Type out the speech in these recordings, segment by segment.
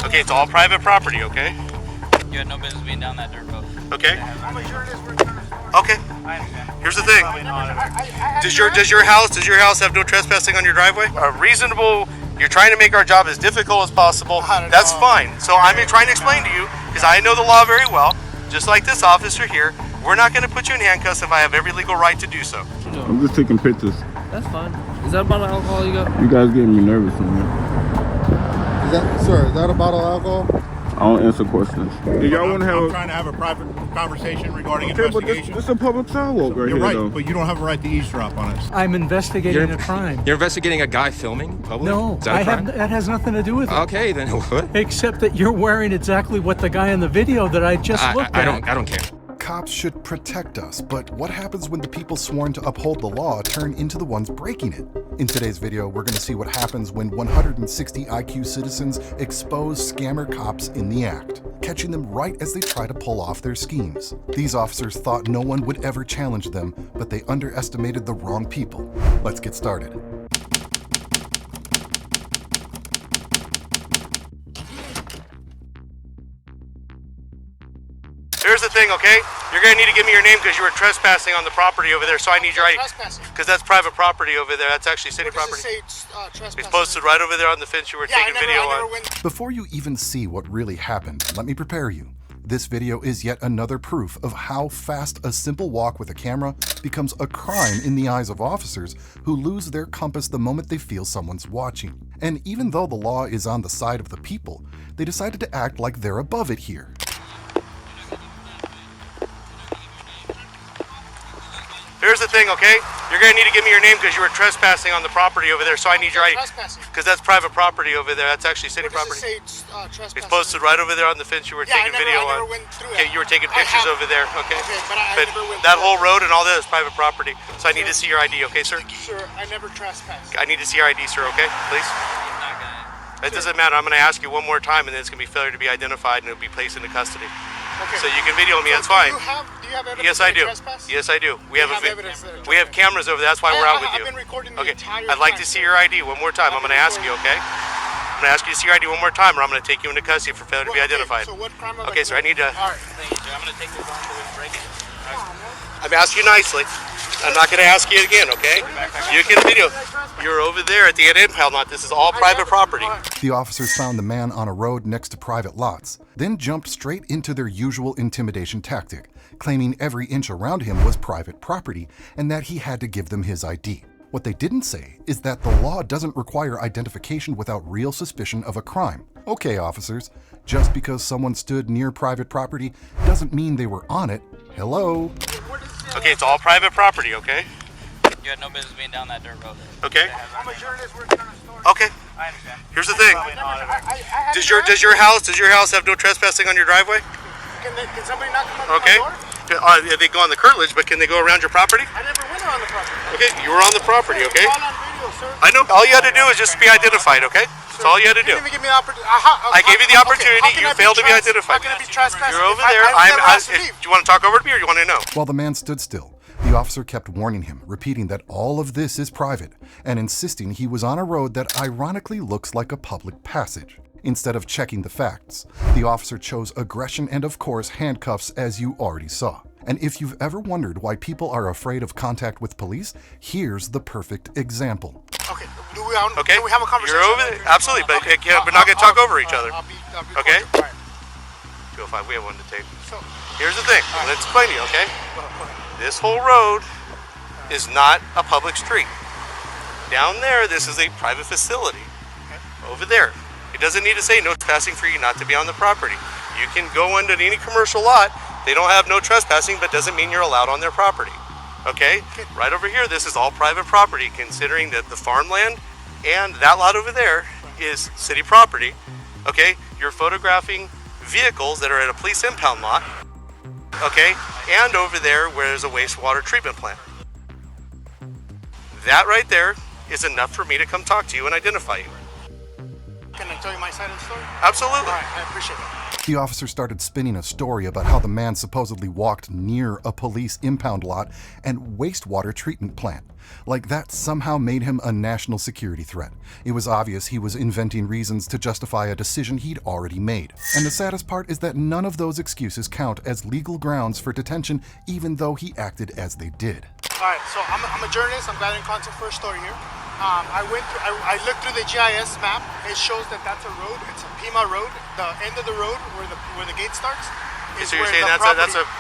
Okay, it's all private property, okay? You had no business being down that dirt road. Okay. Okay. I understand. Here's the thing. Does your house have no trespassing on your driveway? Reasonable. You're trying to make our job as difficult as possible. That's fine. So I'm trying to explain to you, because I know the law very well, just like this officer here. We're not going to put you in handcuffs if I have every legal right to do so. I'm just taking pictures. That's fine. Is that a bottle of alcohol you got? You guys getting me nervous in here. Sir, is that a bottle of alcohol? I don't answer questions. Do y'all want to have? I'm trying to have a private conversation regarding Okay, but investigation. this is a public sidewalk right You're here, right, though. but you don't have a right to eavesdrop on us. I'm investigating a crime. You're investigating a guy filming public? No, Is that a crime? that has nothing to do with it. Okay, then what? Except that you're wearing exactly what the guy in the video that I just looked at. I don't care. Cops should protect us, but what happens when the people sworn to uphold the law turn into the ones breaking it? In today's video, we're going to see what happens when 160 IQ citizens expose scammer cops in the act, catching them right as they try to pull off their schemes. These officers thought no one would ever challenge them, but they underestimated the wrong people. Let's get started. Here's the thing, okay? You're going to need to give me your name because you were trespassing on the property over there, so I need your ID. Because that's private property over there. That's actually city property. It's posted right over there on the fence you were taking video on. Before you even see what really happened, let me prepare you. This video is yet another proof of how fast a simple walk with a camera becomes a crime in the eyes of officers who lose their compass the moment they feel someone's watching. And even though the law is on the side of the people, they decided to act like they're above it here. Here's the thing, okay? You're going to need to give me your name because you were trespassing on the property over there, so I need your ID. Because that's private property over there. That's actually city property. It's posted right over there on the fence you were taking video on. Okay, you were taking pictures over there, okay? But that whole road and all that is private property, so I need to see your ID, okay, sir? Sir, I never trespassed. I need to see your ID, sir, okay? Please? It doesn't matter. I'm going to ask you one more time, and then it's going to be failure to be identified, and it'll be placed into custody. Okay. So you can video me. That's fine. Do you have evidence Yes, I do. trespass? Yes, I do. We have cameras over there. That's why we're out with you. I've been recording the Okay. entire I'd like time, to see sir. your ID one more time. I'm going to ask you, okay? I'm going to ask you to see your ID one more time, or I'm going to take you into custody for failure to be identified. So what crime have Okay, I sir. I need to. All right, thank you, sir. I'm going to take this on to break it. I'm asking you nicely. I'm not going to ask you again, okay? You can video. You're over there at the impound lot. This is all private property. The officers found the man on a road next to private lots, then jumped straight into their usual intimidation tactic, claiming every inch around him was private property and that he had to give them his ID. What they didn't say is that the law doesn't require identification without real suspicion of a crime. Okay, officers, just because someone stood near private property doesn't mean they were on it. Hello? Okay, it's all private property, okay? You had no business being down that dirt road. Okay? I'm a journalist working on a story. Okay. I understand. Here's the thing. Does your house have no trespassing on your driveway? Can somebody not come up Okay. to my door? They go on the curtilage, but can they go around your property? I never went around the property. Okay, you were on the property, okay? It's all on video, sir. I know. All you had to do is just be identified, okay? That's all you had to do. You didn't even give me the opportunity. I gave you the opportunity. You failed to be identified. How can I be trespassing? You're over there. Do you want to talk over to me, or you want to know? While the man stood still, the officer kept warning him, repeating that all of this is private, and insisting he was on a road that ironically looks like a public passage. Instead of checking the facts, the officer chose aggression and, of course, handcuffs, as you already saw. And if you've ever wondered why people are afraid of contact with police, here's the perfect example. Okay, can we have a conversation? You're over there? Absolutely, but we're not going to talk over each other. I'll be Okay? cordial. All right. 205, we have one to take. So, Here's the thing. Let's explain to you, okay? This whole road is not a public street. Down there, this is a private facility. Over there. It doesn't need to say no trespassing for you not to be on the property. You can go into any commercial lot. They don't have no trespassing, but doesn't mean you're allowed on their property. Okay? Right over here, this is all private property, considering that the farmland and that lot over there is city property. Okay? You're photographing vehicles that are at a police impound lot. Okay? And over there where there's a wastewater treatment plant. That right there is enough for me to come talk to you and identify you. can I tell you my side of the story? Absolutely. All right, I appreciate it. The officer started spinning a story about how the man supposedly walked near a police impound lot and wastewater treatment plant. Like that somehow made him a national security threat. It was obvious he was inventing reasons to justify a decision he'd already made. And the saddest part is that none of those excuses count as legal grounds for detention, even though he acted as they did. All right, so I'm a journalist. I'm gathering content for a story here. I looked through the GIS map. It shows that that's a road. It's a Pima road. The end of the road where the gate starts. Is So you're where saying the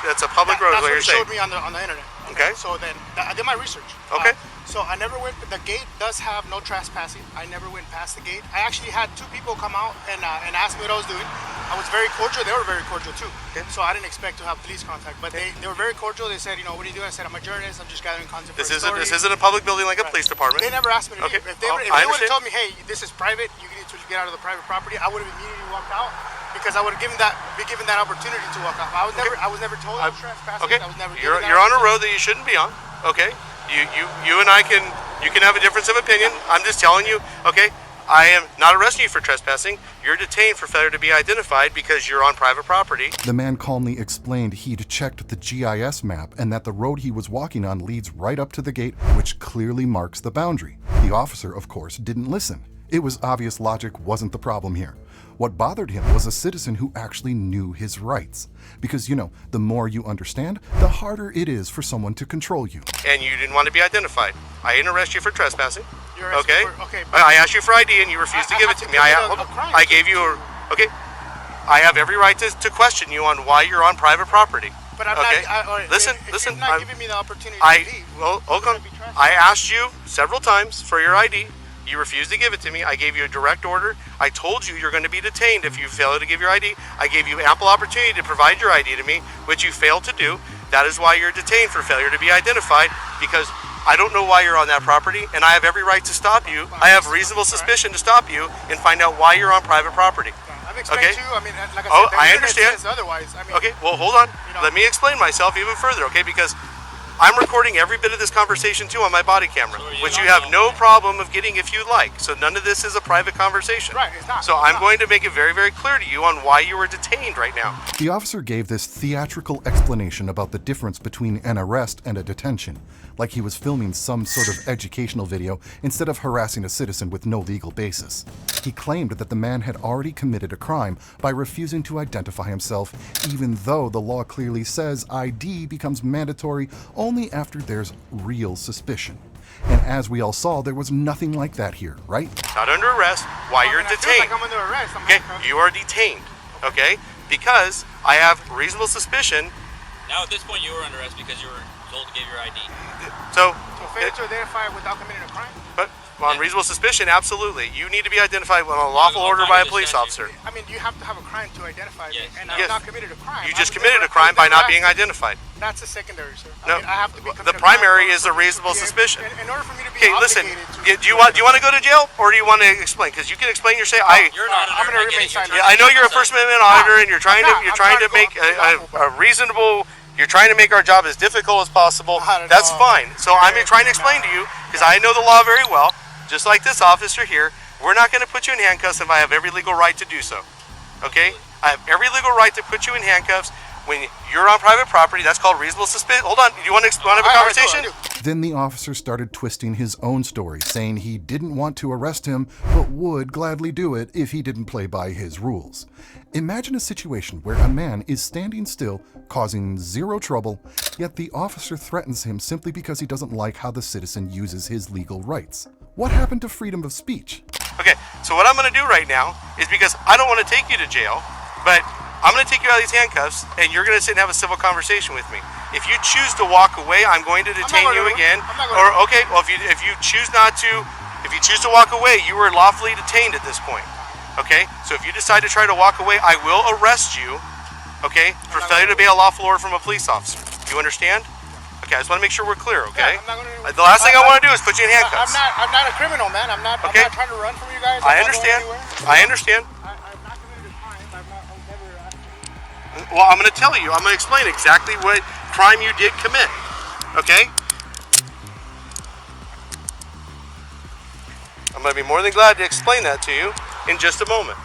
that's a public road? That's Is what what you're it saying? showed me on the internet. Okay. So then I did my research. Okay. So I never went. The gate does have no trespassing. I never went past the gate. I actually had 2 people come out and ask me what I was doing. I was very cordial. They were very cordial too. Okay. So I didn't expect to have police contact, but they were very cordial. They said, what are you doing? I said, I'm a journalist. I'm just gathering content for a story. This isn't a public building like a police department. They never asked me to Okay. leave. If they Oh, would I have understand. told me, hey, this is private, you need to get out of the private property, I would have immediately walked out because I would have be given that opportunity to walk out. I was never told I was trespassing. Okay. I was never You're given that on a road opportunity. that you shouldn't be on. Okay. You and I can have a difference of opinion. I'm just telling you. Okay. I am not arresting you for trespassing. You're detained for failure to be identified because you're on private property. The man calmly explained he'd checked the GIS map and that the road he was walking on leads right up to the gate, which clearly marks the boundary. The officer, of course, didn't listen. It was obvious logic wasn't the problem here. What bothered him was a citizen who actually knew his rights. Because, the more you understand, the harder it is for someone to control you. And you didn't want to be identified. I didn't arrest you for trespassing. You're asking Okay. for- okay, but- I asked you for ID and you refused to give it to me. I gave you a. Okay. I have every right to question you on why you're on private property. But I'm okay. not. All right, Listen. if you're not giving me the opportunity to leave. Well, hold you're on. gonna be trespassing. I asked you several times for your ID. You refused to give it to me. I gave you a direct order. I told you you're going to be detained if you fail to give your ID. I gave you ample opportunity to provide your ID to me, which you failed to do. That is why you're detained for failure to be identified, because I don't know why you're on that property, and I have every right to stop you. I have reasonable suspicion to stop you and find out why you're on private property. I've explained Okay. to you. I mean, like I said, Oh, the I internet understand. says otherwise. I mean, Okay, well, hold on. Let me explain myself even further, okay? Because I'm recording every bit of this conversation too on my body camera, which you have no problem of getting if you like. So none of this is a private conversation. Right, it's not. So I'm going to make it very, very clear to you on why you were detained right now. The officer gave this theatrical explanation about the difference between an arrest and a detention, like he was filming some sort of educational video instead of harassing a citizen with no legal basis. He claimed that the man had already committed a crime by refusing to identify himself, even though the law clearly says ID becomes mandatory only after there's real suspicion. And as we all saw, there was nothing like that here, right? Not under arrest. Why you're I feel detained? like I'm under arrest. Okay, you are detained. Okay, because I have reasonable suspicion. Now at this point you were under arrest because you were told to give your ID. So, So failure to identify without committing a crime. but on reasonable suspicion, absolutely. You need to be identified on a lawful order by a police officer. I mean, you have to have a crime to identify me, and Yes. I've not committed a crime. You I just was committed never- a crime by I was not never being asked- identified. That's a secondary, sir. No, I mean, I have to be the committed a primary crime is a reasonable to be- suspicion. In order for me to be Okay, listen. obligated Do you want to go to jail, or do you want to explain? Because you can explain your say. You're not I'm gonna remain silent. Yeah, I know you're a First Amendment auditor, and you're trying I'm to trying to make go- a reasonable. You're trying to make our job as difficult as possible. I don't That's know. fine. So I'm trying to explain to you, because I know the law very well, just like this officer here. We're not going to put you in handcuffs if I have every legal right to do so. Okay? I have every legal right to put you in handcuffs when you're on private property. That's called reasonable suspicion. Hold on. Do you want to have a conversation? I do. Then the officer started twisting his own story, saying he didn't want to arrest him, but would gladly do it if he didn't play by his rules. Imagine a situation where a man is standing still, causing zero trouble, yet the officer threatens him simply because he doesn't like how the citizen uses his legal rights. What happened to freedom of speech? Okay, so what I'm going to do right now is, because I don't want to take you to jail, but I'm going to take you out of these handcuffs, and you're going to sit and have a civil conversation with me. If you choose to walk away, I'm going to detain you again. Or okay, well if you choose not to, if you choose to walk away, you are lawfully detained at this point. Okay, so if you decide to try to walk away, I will arrest you. Okay, for failure to obey a lawful order from a police officer. Do you understand? Okay, I just want to make sure we're clear. Okay. Yeah, I'm not gonna- The last thing I want to do is put you in handcuffs. I'm not a criminal, man. I'm not Okay. trying to run from you guys. I I'm not going understand. anywhere. I understand. I've not committed a crime. I've never. Well, I'm going to tell you. I'm going to explain exactly what crime you did commit. Okay? I'm going to be more than glad to explain that to you in just a moment.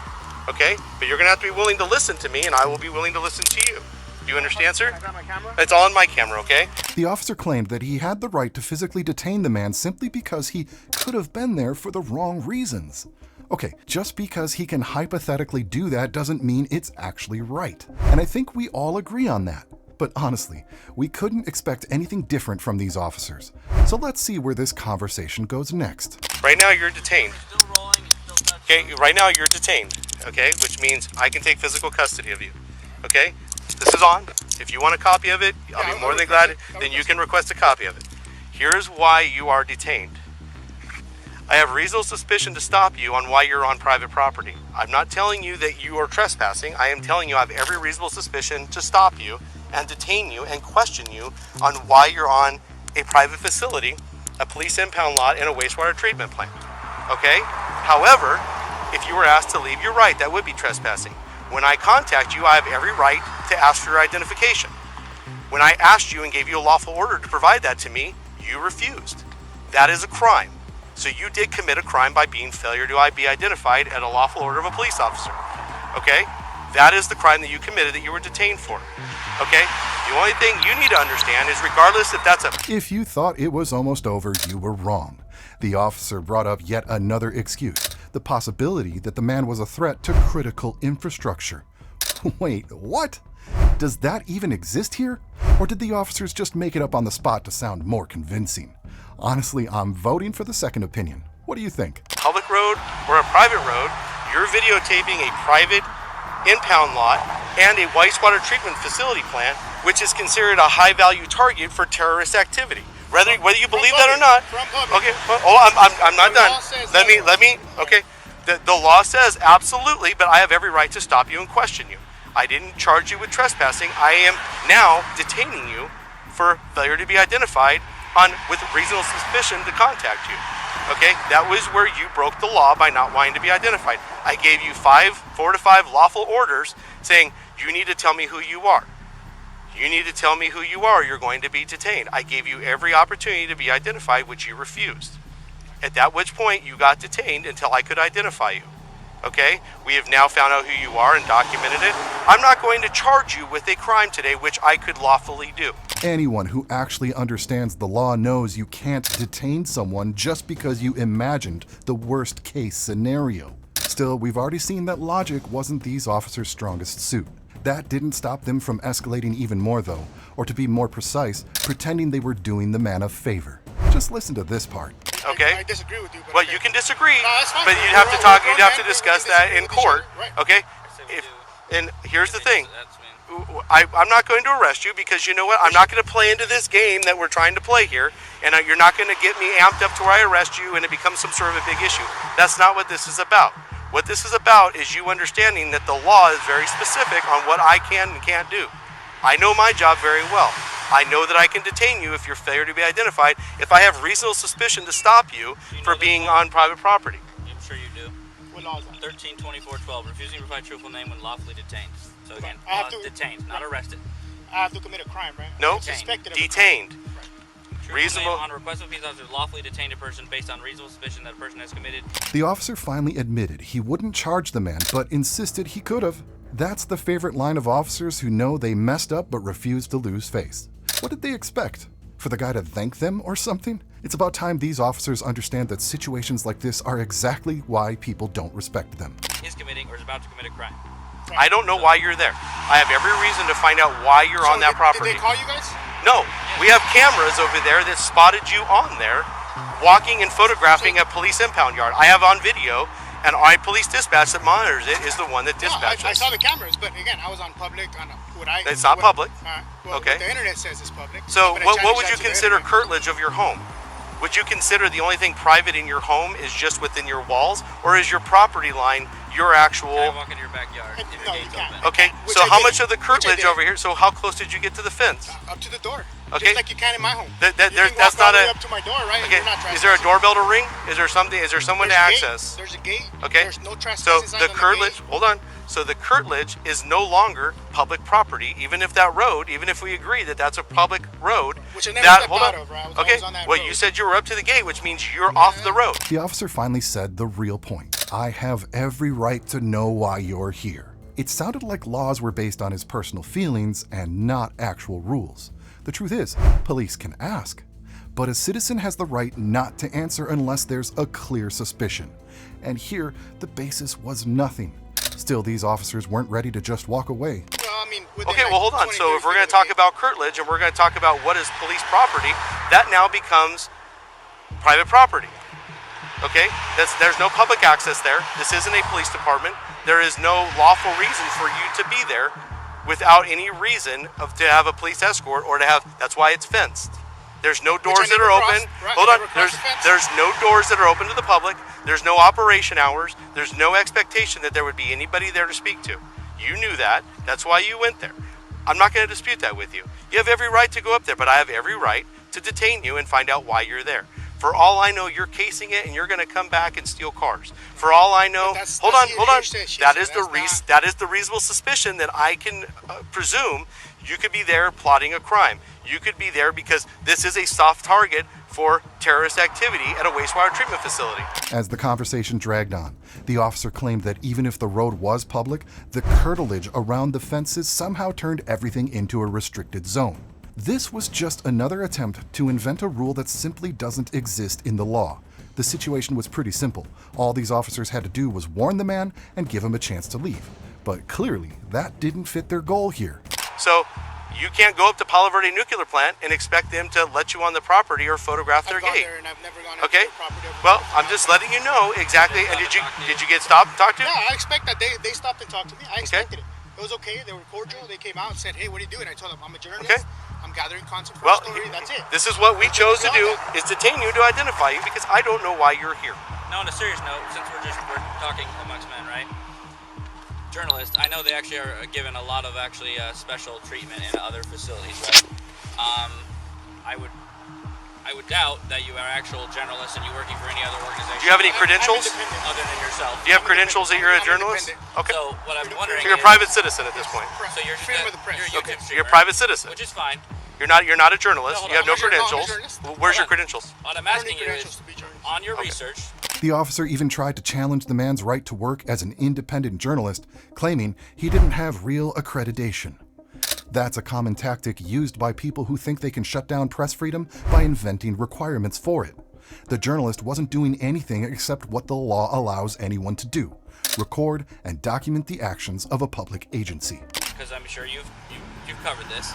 Okay? But you're going to have to be willing to listen to me, and I will be willing to listen to you. Do you understand, sir? I got my camera. It's all in my camera, okay? The officer claimed that he had the right to physically detain the man simply because he could have been there for the wrong reasons. Okay, just because he can hypothetically do that doesn't mean it's actually right. And I think we all agree on that. But honestly, we couldn't expect anything different from these officers. So let's see where this conversation goes next. Right now, you're detained. Still rolling and still touching. Okay, right now you're detained, okay? Which means I can take physical custody of you, okay? This is on. If you want a copy of it, I'll be more than glad, then you can request a copy of it. Here's why you are detained. I have reasonable suspicion to stop you on why you're on private property. I'm not telling you that you are trespassing. I am telling you I have every reasonable suspicion to stop you and detain you and question you on why you're on a private facility, a police impound lot, and a wastewater treatment plant, okay? However, if you were asked to leave, you're right, that would be trespassing. When I contact you, I have every right to ask for your identification. When I asked you and gave you a lawful order to provide that to me, you refused. That is a crime. So you did commit a crime by being failure to be identified at a lawful order of a police officer. Okay? That is the crime that you committed that you were detained for. Okay? The only thing you need to understand is regardless if that's a... If you thought it was almost over, you were wrong. The officer brought up yet another excuse, the possibility that the man was a threat to critical infrastructure. Wait, what? Does that even exist here? Or did the officers just make it up on the spot to sound more convincing? Honestly, I'm voting for the second opinion. What do you think? Public road or a private road, you're videotaping a private impound lot and a wastewater treatment facility plant, which is considered a high-value target for terrorist activity. Whether you believe that or not. Okay. I'm not done. Let me. Okay. The law says absolutely, but I have every right to stop you and question you. I didn't charge you with trespassing. I am now detaining you for failure to be identified with reasonable suspicion to contact you. Okay, that was where you broke the law by not wanting to be identified. I gave you 4 to 5 lawful orders saying you need to tell me who you are. You need to tell me who you are, you're going to be detained. I gave you every opportunity to be identified, which you refused. At that which point, you got detained until I could identify you. Okay? We have now found out who you are and documented it. I'm not going to charge you with a crime today, which I could lawfully do. Anyone who actually understands the law knows you can't detain someone just because you imagined the worst case scenario. Still, we've already seen that logic wasn't these officers' strongest suit. That didn't stop them from escalating even more though, or to be more precise, pretending they were doing the man a favor. Just listen to this part. Okay? I disagree with you. Well, you can disagree, No, that's fine. but you'd have to talk. You'd have to We can discuss disagree that in with each court. other, right. Okay? And here's the thing. I'm not going to arrest you because you know what? I'm not going to play into this game that we're trying to play here, and you're not going to get me amped up to where I arrest you and it becomes some sort of a big issue. That's not what this is about. What this is about is you understanding that the law is very specific on what I can and can't do. I know my job very well. I know that I can detain you if you're failure to be identified if I have reasonable suspicion to stop you for being on private property. I'm sure you do. What law is that? 132412, refusing to provide truthful name when lawfully detained. So again, I have to- detained, not arrested. I have to commit a crime, right? No, I'm suspected of a crime. detained. Truthful Reasonable- name on request of a police officer lawfully detained a person based on reasonable suspicion that a person has committed. The officer finally admitted he wouldn't charge the man, but insisted he could have. That's the favorite line of officers who know they messed up but refuse to lose face. What did they expect? For the guy to thank them or something? It's about time these officers understand that situations like this are exactly why people don't respect them. Is committing or is about to commit a crime. I don't know why you're there. I have every reason to find out why you're on that property. Did they call you guys? No, we have cameras over there that spotted you on there, walking and photographing a police impound yard. I have on video, and our police dispatch that monitors it is the one that dispatches. I saw the cameras, but again, I was on public. It's not public. Well, Okay. what the internet says is public. So But I what challenge would that you to the consider internet. curtilage of your home? Would you consider the only thing private in your home is just within your walls, or is your property line your actual... Can I walk into your backyard if your No, you gate's can't. open? Okay, Which so I how did. much of the Which I curtilage did. over here, so how close did you get to the fence? Up to the door. Okay. Just like you can in my home. That- You can that's walk all not the way a- up to my door, right? and Okay, you're not is there a trespassing. doorbell to ring? Is there something, is there someone to There's a gate. access? There's a gate. Okay. There's no trespassing So signs the on the gate. curtilage, hold on. So the curtilage is no longer public property, even if that road, even if we agree that that's a public road. Which I never that, stepped hold out on. of, right? I was Okay. always on that Well, road. you said you were up to the gate, which means you're off the road. The officer finally said the real point. I have every right to know why you're here. It sounded like laws were based on his personal feelings and not actual rules. The truth is, police can ask. But a citizen has the right not to answer unless there's a clear suspicion. And here, the basis was nothing. Still, these officers weren't ready to just walk away. Well, I mean, Okay, well, hold on. So if we're going to talk about curtilage and we're going to talk about what is police property, that now becomes private property. Okay? There's no public access there. This isn't a police department. There is no lawful reason for you to be there without any reason to have a police escort or to have, that's why it's fenced. There's no doors that are open. Hold on. There's no doors that are open to the public. There's no operation hours. There's no expectation that there would be anybody there to speak to. You knew that. That's why you went there. I'm not going to dispute that with you. You have every right to go up there, but I have every right to detain you and find out why you're there. For all I know, you're casing it and you're going to come back and steal cars. For all I know, hold on. That is the reasonable suspicion that I can presume you could be there plotting a crime. You could be there because this is a soft target for terrorist activity at a wastewater treatment facility. As the conversation dragged on, the officer claimed that even if the road was public, the curtilage around the fences somehow turned everything into a restricted zone. This was just another attempt to invent a rule that simply doesn't exist in the law. The situation was pretty simple. All these officers had to do was warn the man and give him a chance to leave. But clearly, that didn't fit their goal here. So, you can't go up to Palo Verde Nuclear Plant and expect them to let you on the property or photograph their gate. There and I've never gone Okay? the property of Well, I'm just letting you know exactly. And did you get stopped and talked to? Yeah, I expect that they stopped and talked to me. I expected it. It was okay. They were cordial. They came out and said, "Hey, what are you doing?" I told them, "I'm a journalist. Okay. I'm gathering content for Well, a story. That's it." This is what we chose to do, is detain you to identify you because I don't know why you're here. Now, on a serious note, since we're talking amongst men, right? Journalists, I know they actually are given a lot of special treatment in other facilities, right? I would doubt that you are actual journalists and you're working for any other organization. Do you have any credentials? Other than yourself. Do you have credentials that you're a journalist? Okay. So what I'm wondering So you're a is, private citizen at this point. so you're just Freedom of the press. you're a YouTube Okay. streamer, You're a private citizen. which is fine. You're not a journalist. No, hold You have no on. I'm a credentials. journalist. Where's your Hold on. credentials? What I'm I don't asking need you credentials is, to be journalist. on your research, The officer even tried to challenge the man's right to work as an independent journalist, claiming he didn't have real accreditation. That's a common tactic used by people who think they can shut down press freedom by inventing requirements for it. The journalist wasn't doing anything except what the law allows anyone to do: record and document the actions of a public agency. because I'm sure you've covered this.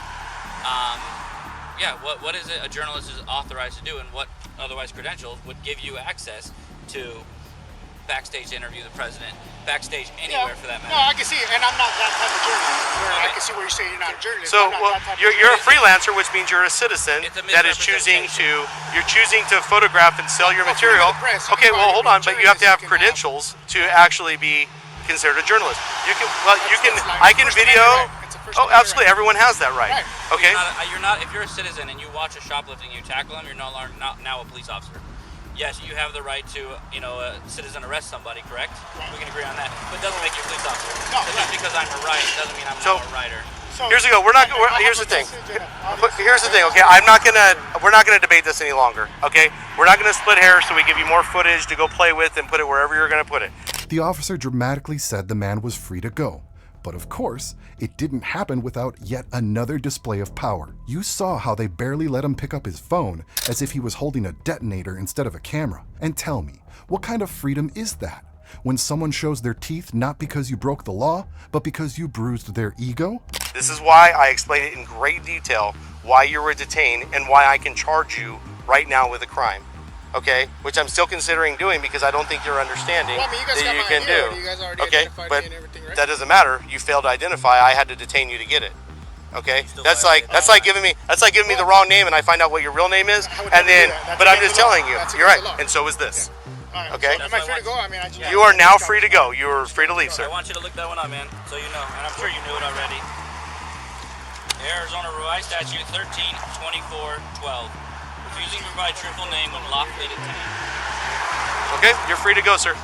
What is it a journalist is authorized to do, and what otherwise credentials would give you access to backstage interview the president, backstage anywhere for that matter? No, I can see it, and I'm not that type of journalist. I can see where you're saying you're not a journalist. So, I'm not well, that type of you're a journalist. freelancer, which means you're a citizen It's a that is choosing to photograph and sell your Well, material. freedom of the press, you Okay, can well, hold on, probably but you have to have journalists, you can credentials to actually be considered a journalist. You can, It's like I can First video. Amendment right. It's a First Oh, Amendment absolutely, right. everyone has that right. Right. Okay. You're not. If you're a citizen and you watch a shoplifting, you tackle them, you're not now a police officer. Yes, you have the right to, citizen arrest somebody, correct? Right. We can agree on that. But it doesn't make you a police officer. No, So right. just because I'm a writer doesn't mean I'm So- now a writer. So, Here's the go. Here's the thing. Here's the thing. Okay, we're not gonna debate this any longer. Okay, we're not gonna split hairs, so we give you more footage to go play with and put it wherever you're gonna put it. The officer dramatically said the man was free to go. But of course, it didn't happen without yet another display of power. You saw how they barely let him pick up his phone, as if he was holding a detonator instead of a camera. And tell me, what kind of freedom is that? When someone shows their teeth not because you broke the law, but because you bruised their ego? This is why I explained it in great detail why you were detained and why I can charge you right now with a crime. Okay, which I'm still considering doing because I don't think you're understanding Well, I mean, you guys that got you my can idea. do. You guys already Okay, identified but me and everything, right? that doesn't matter. You failed to identify. I had to detain you to get it. Okay, Still that's violated. like giving me the wrong name and I find out what your real name is, I would and never then do that. That's but I'm against just the law. telling you, That's you're against right, the law. and so is this. All right, Okay. so am I free to go? I mean, You are now free to go. You are free to leave, I sir. want you to look that one up, man, so you know. And I'm sure you knew it already. Arizona Revised Statute 13-24-12. Refusing to provide truthful name when lawfully detained. Okay, you're free to go, sir.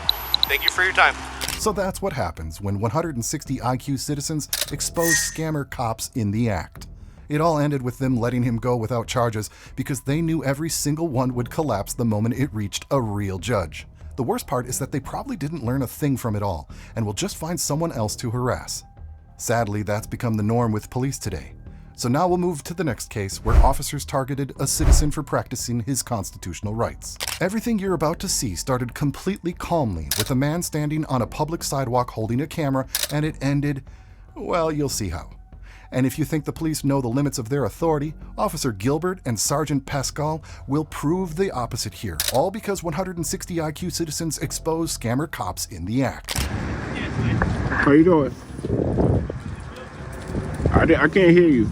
Thank you for your time. So that's what happens when 160 IQ citizens expose scammer cops in the act. It all ended with them letting him go without charges because they knew every single one would collapse the moment it reached a real judge. The worst part is that they probably didn't learn a thing from it all and will just find someone else to harass. Sadly, that's become the norm with police today. So now we'll move to the next case where officers targeted a citizen for practicing his constitutional rights. Everything you're about to see started completely calmly with a man standing on a public sidewalk holding a camera, and it ended, well, you'll see how. And if you think the police know the limits of their authority, Officer Gilbert and Sergeant Pascal will prove the opposite here, all because 160 IQ citizens expose scammer cops in the act. How you doing? I can't hear you.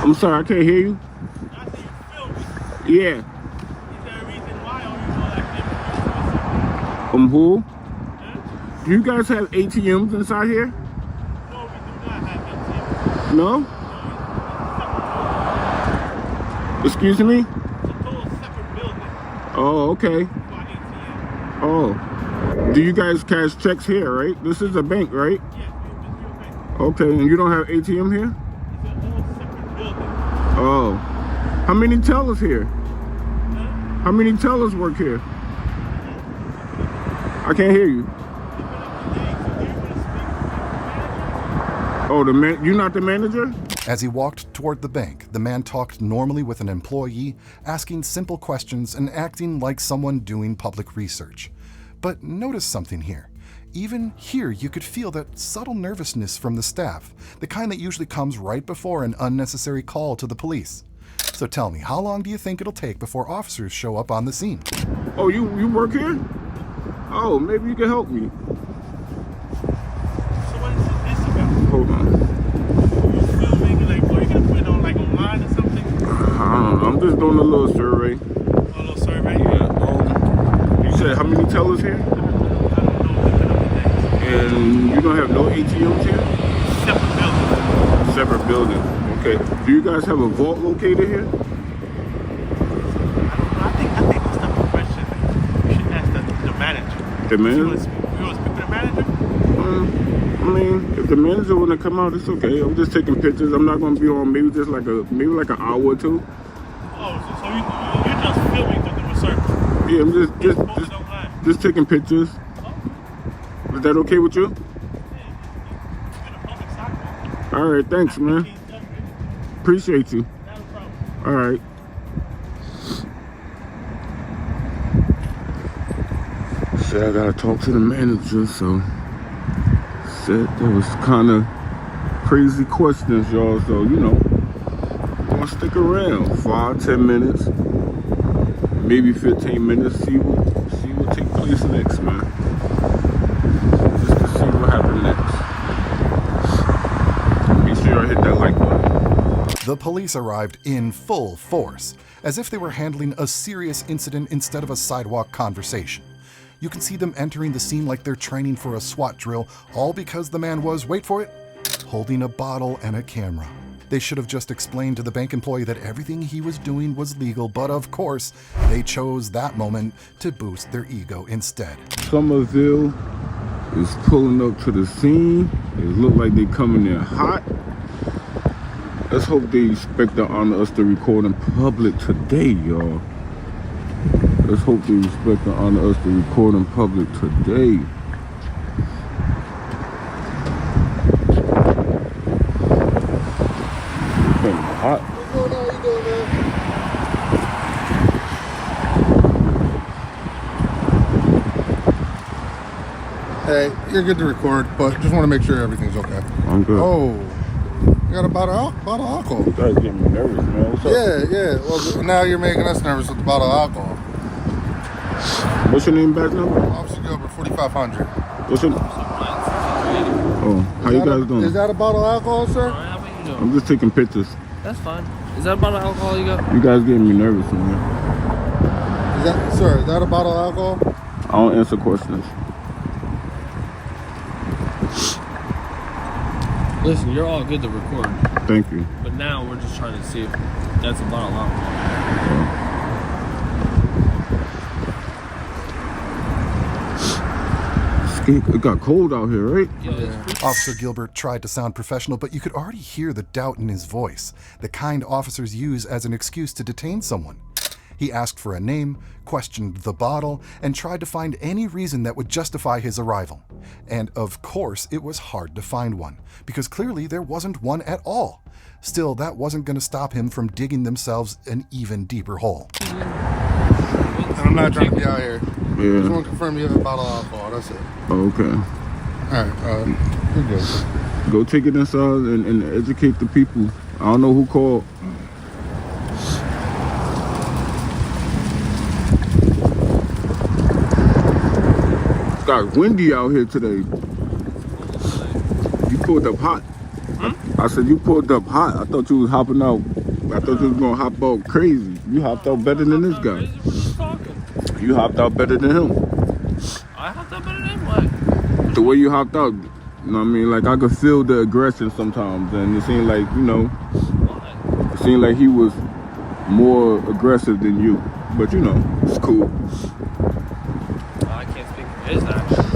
I'm sorry, I can't hear you. Yeah. Who? Do you guys have ATMs inside here? No? Excuse me? Oh, okay. Oh. Do you guys cash checks here, right? This is a bank, right? Okay, and you don't have ATM here? Oh. How many tellers here? How many tellers work here? I can't hear you. Oh, you're not the manager? As he walked toward the bank, the man talked normally with an employee, asking simple questions and acting like someone doing public research. But notice something here. Even here, you could feel that subtle nervousness from the staff, the kind that usually comes right before an unnecessary call to the police. So tell me, how long do you think it'll take before officers show up on the scene? Oh, you work here? Oh, maybe you can help me. So what is this about? Hold on. You filming, like, are you gonna put it on, like, online or something? I don't know. I'm just doing a little survey. A little survey? Yeah. You said how many tellers here? And you don't have no ATMs here? Separate building. Separate buildings. Okay. Do you guys have a vault located here? I think that's the question. We should ask the manager. The manager? You want to speak with the manager? I mean, if the manager want to come out, it's okay. I'm just taking pictures. I'm not going to be on maybe like an hour or two. Oh, so you're just filming to do a search? Yeah, I'm just taking pictures. Is that okay with you? All right, thanks, man. Appreciate you. All right. Said I gotta talk to the manager, so said there was kind of crazy questions, y'all. So gonna stick around 5-10 minutes, maybe 15 minutes. See what take place next, man. Just to see what happens next. Make sure y'all hit that like button. The police arrived in full force, as if they were handling a serious incident instead of a sidewalk conversation. You can see them entering the scene like they're training for a SWAT drill, all because the man was, wait for it, holding a bottle and a camera. They should have just explained to the bank employee that everything he was doing was legal, but of course, they chose that moment to boost their ego instead. Somerville is pulling up to the scene. It look like they coming in hot. Let's hope they expect to honor us to record in public today, y'all. Let's hope they respect and honor us to record in public today. It's been hot. What's going on? How you doing, man? Hey, you're good to record, but just want to make sure everything's okay. I'm good. Oh, you got a bottle of alcohol. You guys getting me nervous, man. What's up? Yeah. Well, now you're making us nervous with the bottle of alcohol. What's your name, badge number? Officer Gilbert, 4500. What's your name? Oh, how you guys doing? Is that a bottle of alcohol, sir? How about you doing? I'm just taking pictures. That's fine. Is that a bottle of alcohol you got? You guys getting me nervous, man. Is that a bottle of alcohol? I don't answer questions. Listen, you're all good to record, Thank you. but now we're just trying to see if that's a bottle of alcohol. It got cold out here, right? Officer Gilbert tried to sound professional, but you could already hear the doubt in his voice, the kind officers use as an excuse to detain someone. He asked for a name, questioned the bottle, and tried to find any reason that would justify his arrival. And of course, it was hard to find one, because clearly there wasn't one at all. Still, that wasn't going to stop him from digging themselves an even deeper hole. I'm not trying to be out here. Yeah. Just want to confirm you have a bottle of alcohol. That's it. Okay. All right. You're good. Go take it inside and educate the people. I don't know who called. It's got windy out here today. You pulled up hot. I said you pulled up hot. I thought you was hopping out. I thought you was gonna hop out crazy. You hopped out better than this guy. You hopped out better than him. I hopped out better than him? What? The way you hopped out, you know what I mean? Like I could feel the aggression sometimes, and it seemed like, you know, it seemed like he was more aggressive than you. But you know, it's cool. I can't speak for his actions.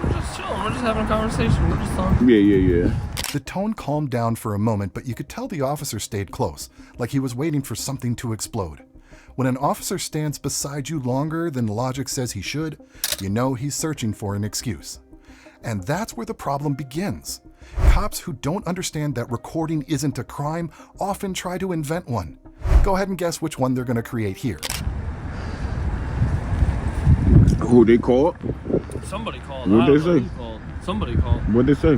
We're just chilling. We're just having a conversation. We're just talking. Yeah. The tone calmed down for a moment, but you could tell the officer stayed close, like he was waiting for something to explode. When an officer stands beside you longer than logic says he should, you know he's searching for an excuse. And that's where the problem begins. Cops who don't understand that recording isn't a crime often try to invent one. Go ahead and guess which one they're going to create here. Who they called? Somebody called. What'd they say? Who called. Somebody called. What'd they say?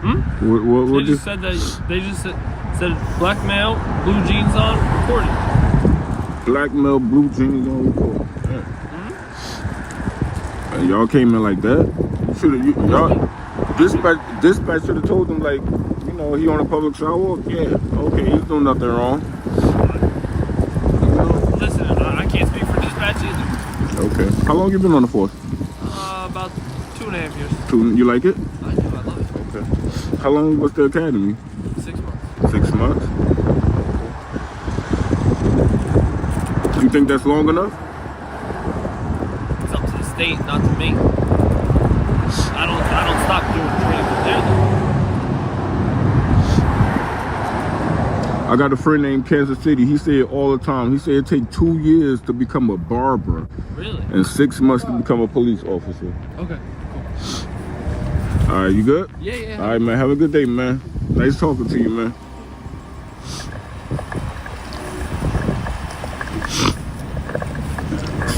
They just said that. They just said black male, blue jeans on, recording. Black male, blue jeans on record. Yeah. And y'all came in like that? Dispatch should have told them, like, you know, he on a public sidewalk. Yeah, okay, he's doing nothing wrong. Listen, I can't speak for dispatch either. Okay. How long you been on the force? About 2.5 years. You like it? I do. I love it. Okay. How long was the academy? 6 months. 6 months? You think that's long enough? It's up to the state, not to me. I don't stop doing training with them. I got a friend named Kansas City. He said it all the time. He said it take 2 years to become a barber. Really? And 6 months to become a police officer. Okay. All right, you good? Yeah. All right, man. Have a good day, man. Nice talking to you, man.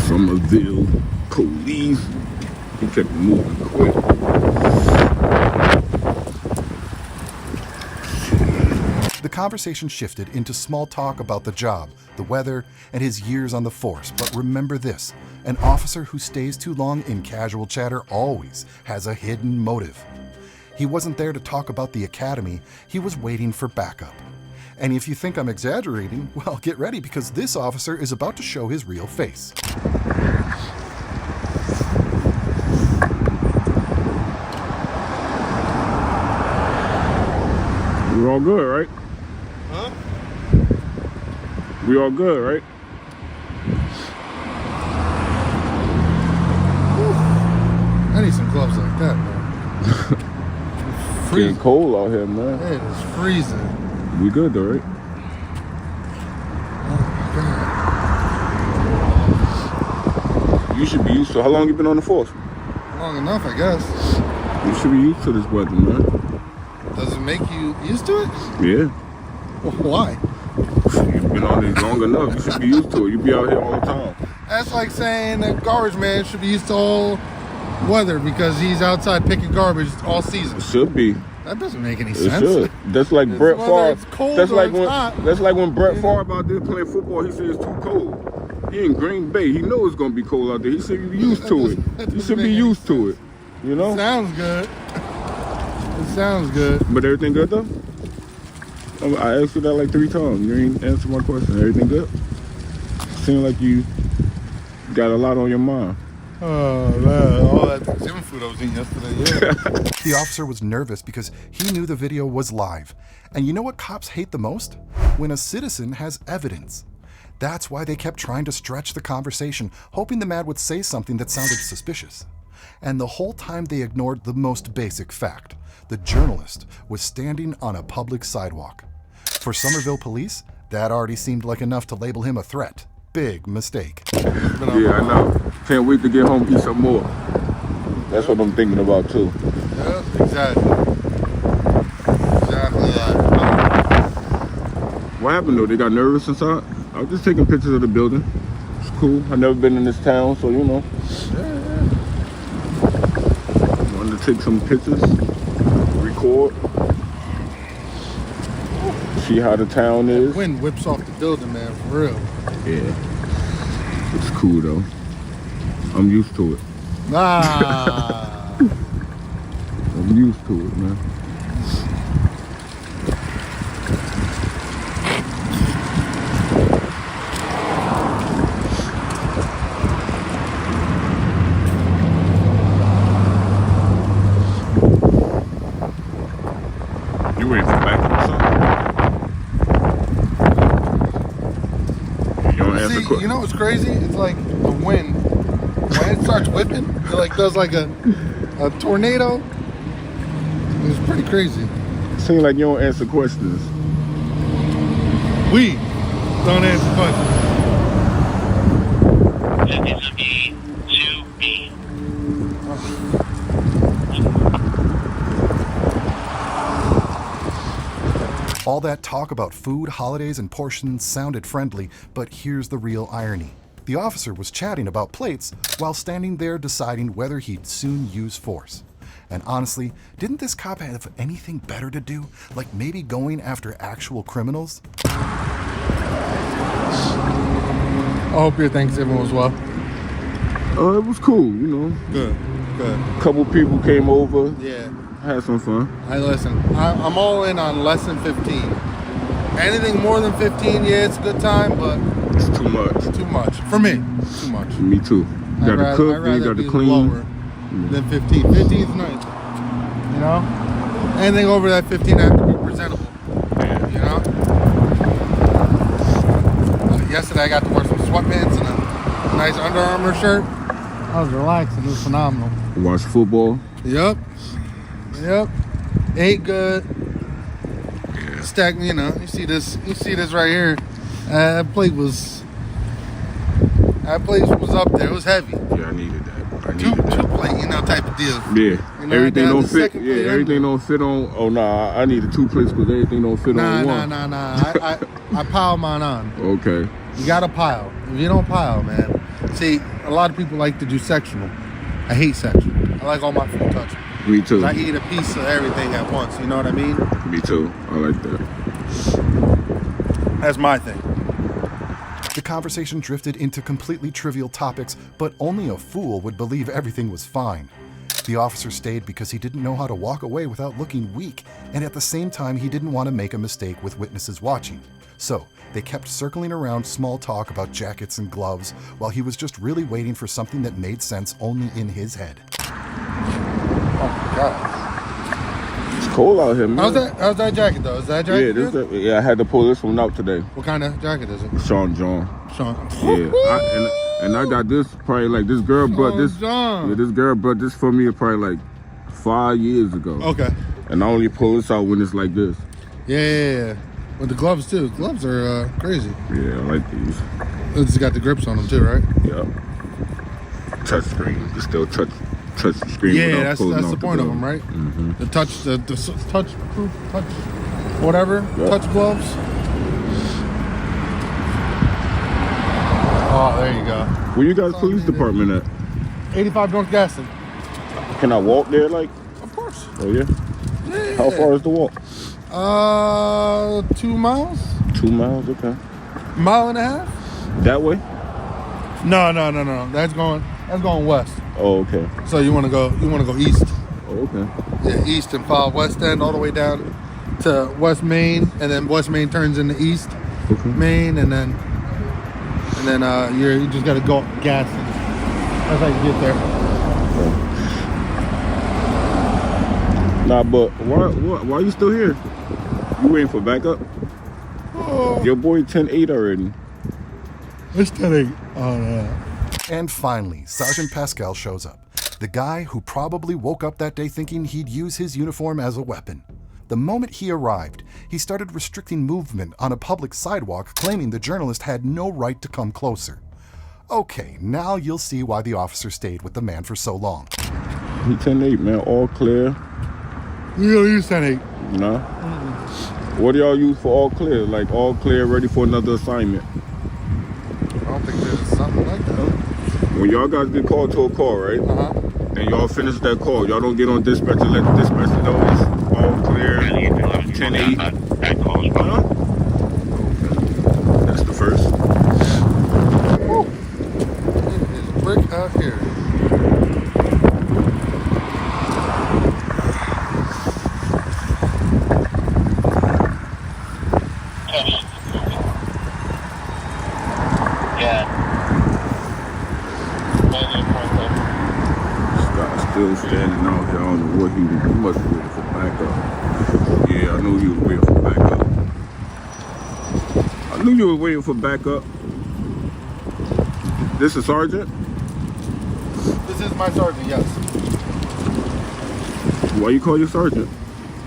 Somerville police. He kept moving quick. The conversation shifted into small talk about the job, the weather, and his years on the force. But remember this, an officer who stays too long in casual chatter always has a hidden motive. He wasn't there to talk about the academy, he was waiting for backup. And if you think I'm exaggerating, well, get ready, because this officer is about to show his real face. We're all good, right? Huh? We all good, right? I need some gloves like that, man. It's cold out here, man. It is freezing. We good though, right? Oh my God. You should be used to. How long you been on the force? Long enough, I guess. You should be used to this weather, man. Does it make you used to it? Yeah. Why? You've been on this long enough. You should be used to it. You be out here all the time. That's like saying that garbage man should be used to all weather because he's outside picking garbage all season. It should be. That doesn't make any It sense. should. That's like It's Brett whether Favre. it's cold That's or like it's when. hot. That's like when Brett You Favre know? out there playing football. He said it's too cold. He in Green Bay. He knows it's gonna be cold out there. He should be used to it. That You doesn't should be make any used to it. You know. Sounds good. It sounds good. But everything good though? I asked you that like 3 times. You ain't answer my question. Everything good? Seems like you got a lot on your mind. Oh man, all that gym food I was eating yesterday, yeah. The officer was nervous because he knew the video was live. And you know what cops hate the most? When a citizen has evidence. That's why they kept trying to stretch the conversation, hoping the man would say something that sounded suspicious. And the whole time they ignored the most basic fact. The journalist was standing on a public sidewalk. For Somerville police, that already seemed like enough to label him a threat. big mistake. Yeah, I know. Can't wait to get home and eat some more. That's what I'm thinking about too. Yeah, exactly. Exactly that. What happened though? They got nervous inside? I was just taking pictures of the building. It's cool. I've never been in this town, so you know. Wanted to take some pictures, record, see how the town is. Wind whips off the building, man, for real. Yeah. It's cool though. I'm used to it. Nah. I'm used to it, man. You waiting for backup or something? You don't answer See, you know what's crazy? It's like the wind. When it starts whipping, it like does like a tornado. It's pretty crazy. Seems like you don't answer questions. We don't answer questions. All that talk about food, holidays, and portions sounded friendly, but here's the real irony. The officer was chatting about plates while standing there deciding whether he'd soon use force. And honestly, didn't this cop have anything better to do? Like maybe going after actual criminals? I hope your Thanksgiving was well. It was cool, you know. Good, good. A couple people came over. Yeah. Had some fun. Hey, listen, I'm all in on less than 15. Anything more than 15, yeah, it's a good time, but it's too much. Too much. For me, too much. Me too. You gotta cook, then you gotta clean. Lower than 15. 15 is nice. You know? Anything over that 15 has to be presentable. Yeah. You know? Yesterday I got to wear some sweatpants and a nice Under Armour shirt. I was relaxing. It was phenomenal. Watch football. Yep. Yep. Ate good. Yeah. Stack, you know, you see this right here. That plate was up there. It was heavy. Yeah, I needed that. Two plate, you know, type of deal. Yeah. You know, Everything don't fit. plate Yeah, everything don't fit on. Oh nah, I needed 2 plates because everything don't fit on one. Nah. I pile mine on. Okay. You gotta pile. If you don't pile, man. See, a lot of people like to do sectional. I hate sectional. I like all my food touched. Me too. I eat a piece of everything at once. You know what I mean? Me too. I like that. That's my thing. The conversation drifted into completely trivial topics, but only a fool would believe everything was fine. The officer stayed because he didn't know how to walk away without looking weak, and at the same time he didn't want to make a mistake with witnesses watching. So they kept circling around small talk about jackets and gloves while he was just really waiting for something that made sense only in his head. Oh my God. It's cold out here, man. How's that jacket though? Is that jacket good? Yeah, I had to pull this one out today. What kind of jacket is it? Sean John. Yeah. And I got this probably like this girl brought this. John. Yeah, this girl brought this for me probably like 5 years ago. Okay. And I only pull this out when it's like this. Yeah. With the gloves too. Gloves are crazy. Yeah, I like these. It's got the grips on them too, right? Yeah. Touch screen. You still touch the screen. Yeah, that's the point of them, right? Mm-hmm. The touch whatever. Yep. Touch gloves. Oh, there you go. Where you guys police department at? 85 North Gaston. Can I walk there, like? Of course. Oh yeah. Yeah. How far is the walk? 2 miles. 2 miles, okay. Mile and a half. That way? No. That's going west. Oh, okay. So you want to go east. Oh, okay. Yeah, east and follow West End all the way down to West Main, and then West Main turns into East Main, and then you just got to go up Gaston. That's how you get there. Okay. Nah, but why are you still here? You waiting for backup? Oh. Your boy 10-8 already. It's 10-8. Oh no. And finally, Sergeant Pascal shows up. The guy who probably woke up that day thinking he'd use his uniform as a weapon. The moment he arrived, he started restricting movement on a public sidewalk, claiming the journalist had no right to come closer. Okay, now you'll see why the officer stayed with the man for so long. He 10-8, man. All clear. We don't use 10-8. No? What do y'all use for all clear? Like all clear, ready for another assignment? I don't think there's something like that. When y'all guys get called to a call, right? Uh-huh. And y'all finish that call, y'all don't get on dispatch and let the dispatcher know it's all clear, 10-8. Huh? Okay. That's the first. Woo. It is brick out here. Still standing out here. I don't know what he must have waited for backup. Yeah, I knew he was waiting for backup. I knew you were waiting for backup. This is Sergeant? This is my sergeant, yes. Why you call you Sergeant?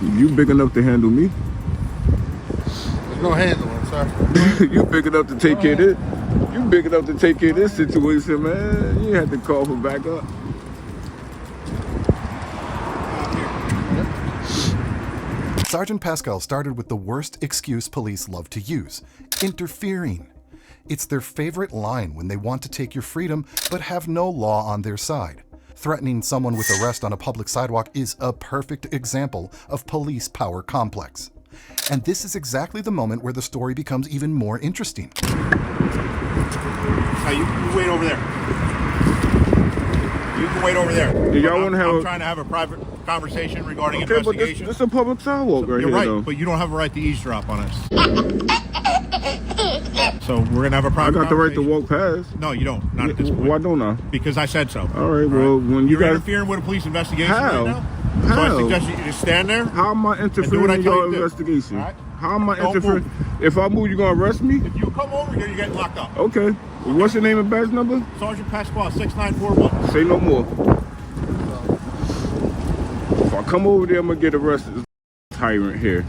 You big enough to handle me? There's no handling, sir. You big enough to take care of this? You big enough to take care of this situation, man. You had to call for backup. Sergeant Pascal started with the worst excuse police love to use: interfering. It's their favorite line when they want to take your freedom but have no law on their side. Threatening someone with arrest on a public sidewalk is a perfect example of police power complex. And this is exactly the moment where the story becomes even more interesting. Now you wait over there. You can wait over there. Do y'all want to have? I'm trying to have a private conversation regarding Okay, but investigation. this is a public sidewalk right You're here, right, though. but you don't have a right to eavesdrop on us. So we're gonna have a I private. got the right to conversation. walk past. No, you don't. Not at this point. Why don't I? Because I said so. All right. Well, when you You're guys interfering with a police investigation How? right now. How? So I suggest you just stand there. How am I And do interfering what I in tell your you to do. investigation? All right? How am I Don't interfering? move. If I move, you gonna arrest me? If you come over here, you're getting locked up. Okay. What's your name and badge number? Sergeant Pasquale, 6941. Say no more. If I come over there, I'm gonna get arrested. This tyrant here.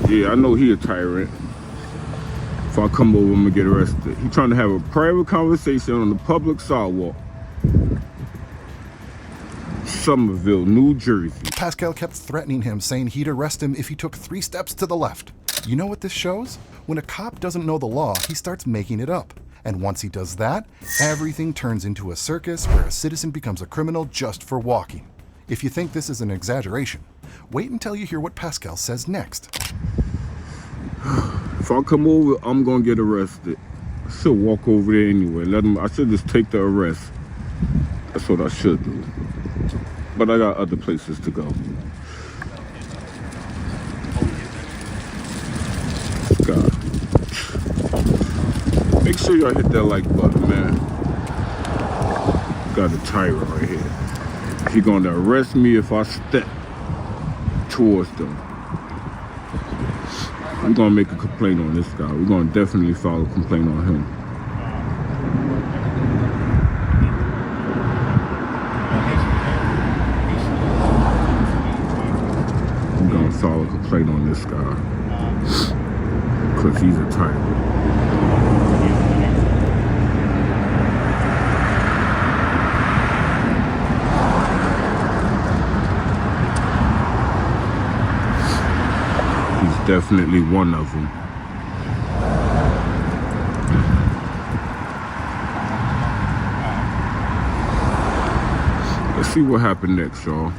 Yeah, I know he a tyrant. If I come over, I'm gonna get arrested. He trying to have a private conversation on the public sidewalk. Somerville, New Jersey. Pascal kept threatening him, saying he'd arrest him if he took 3 steps to the left. You know what this shows? When a cop doesn't know the law, he starts making it up. And once he does that, everything turns into a circus where a citizen becomes a criminal just for walking. If you think this is an exaggeration, wait until you hear what Pascal says next. If I come over, I'm gonna get arrested. I should walk over there anyway. I should just take the arrest. That's what I should do. But I got other places to go. God. Make sure y'all hit that like button, man. Got a tyrant right here. He gonna arrest me if I step towards them. We're gonna make a complaint on this guy. We're gonna definitely file a complaint on him. We're gonna file a complaint on this guy. Because he's a tyrant. Definitely one of them. Let's see what happened next, y'all.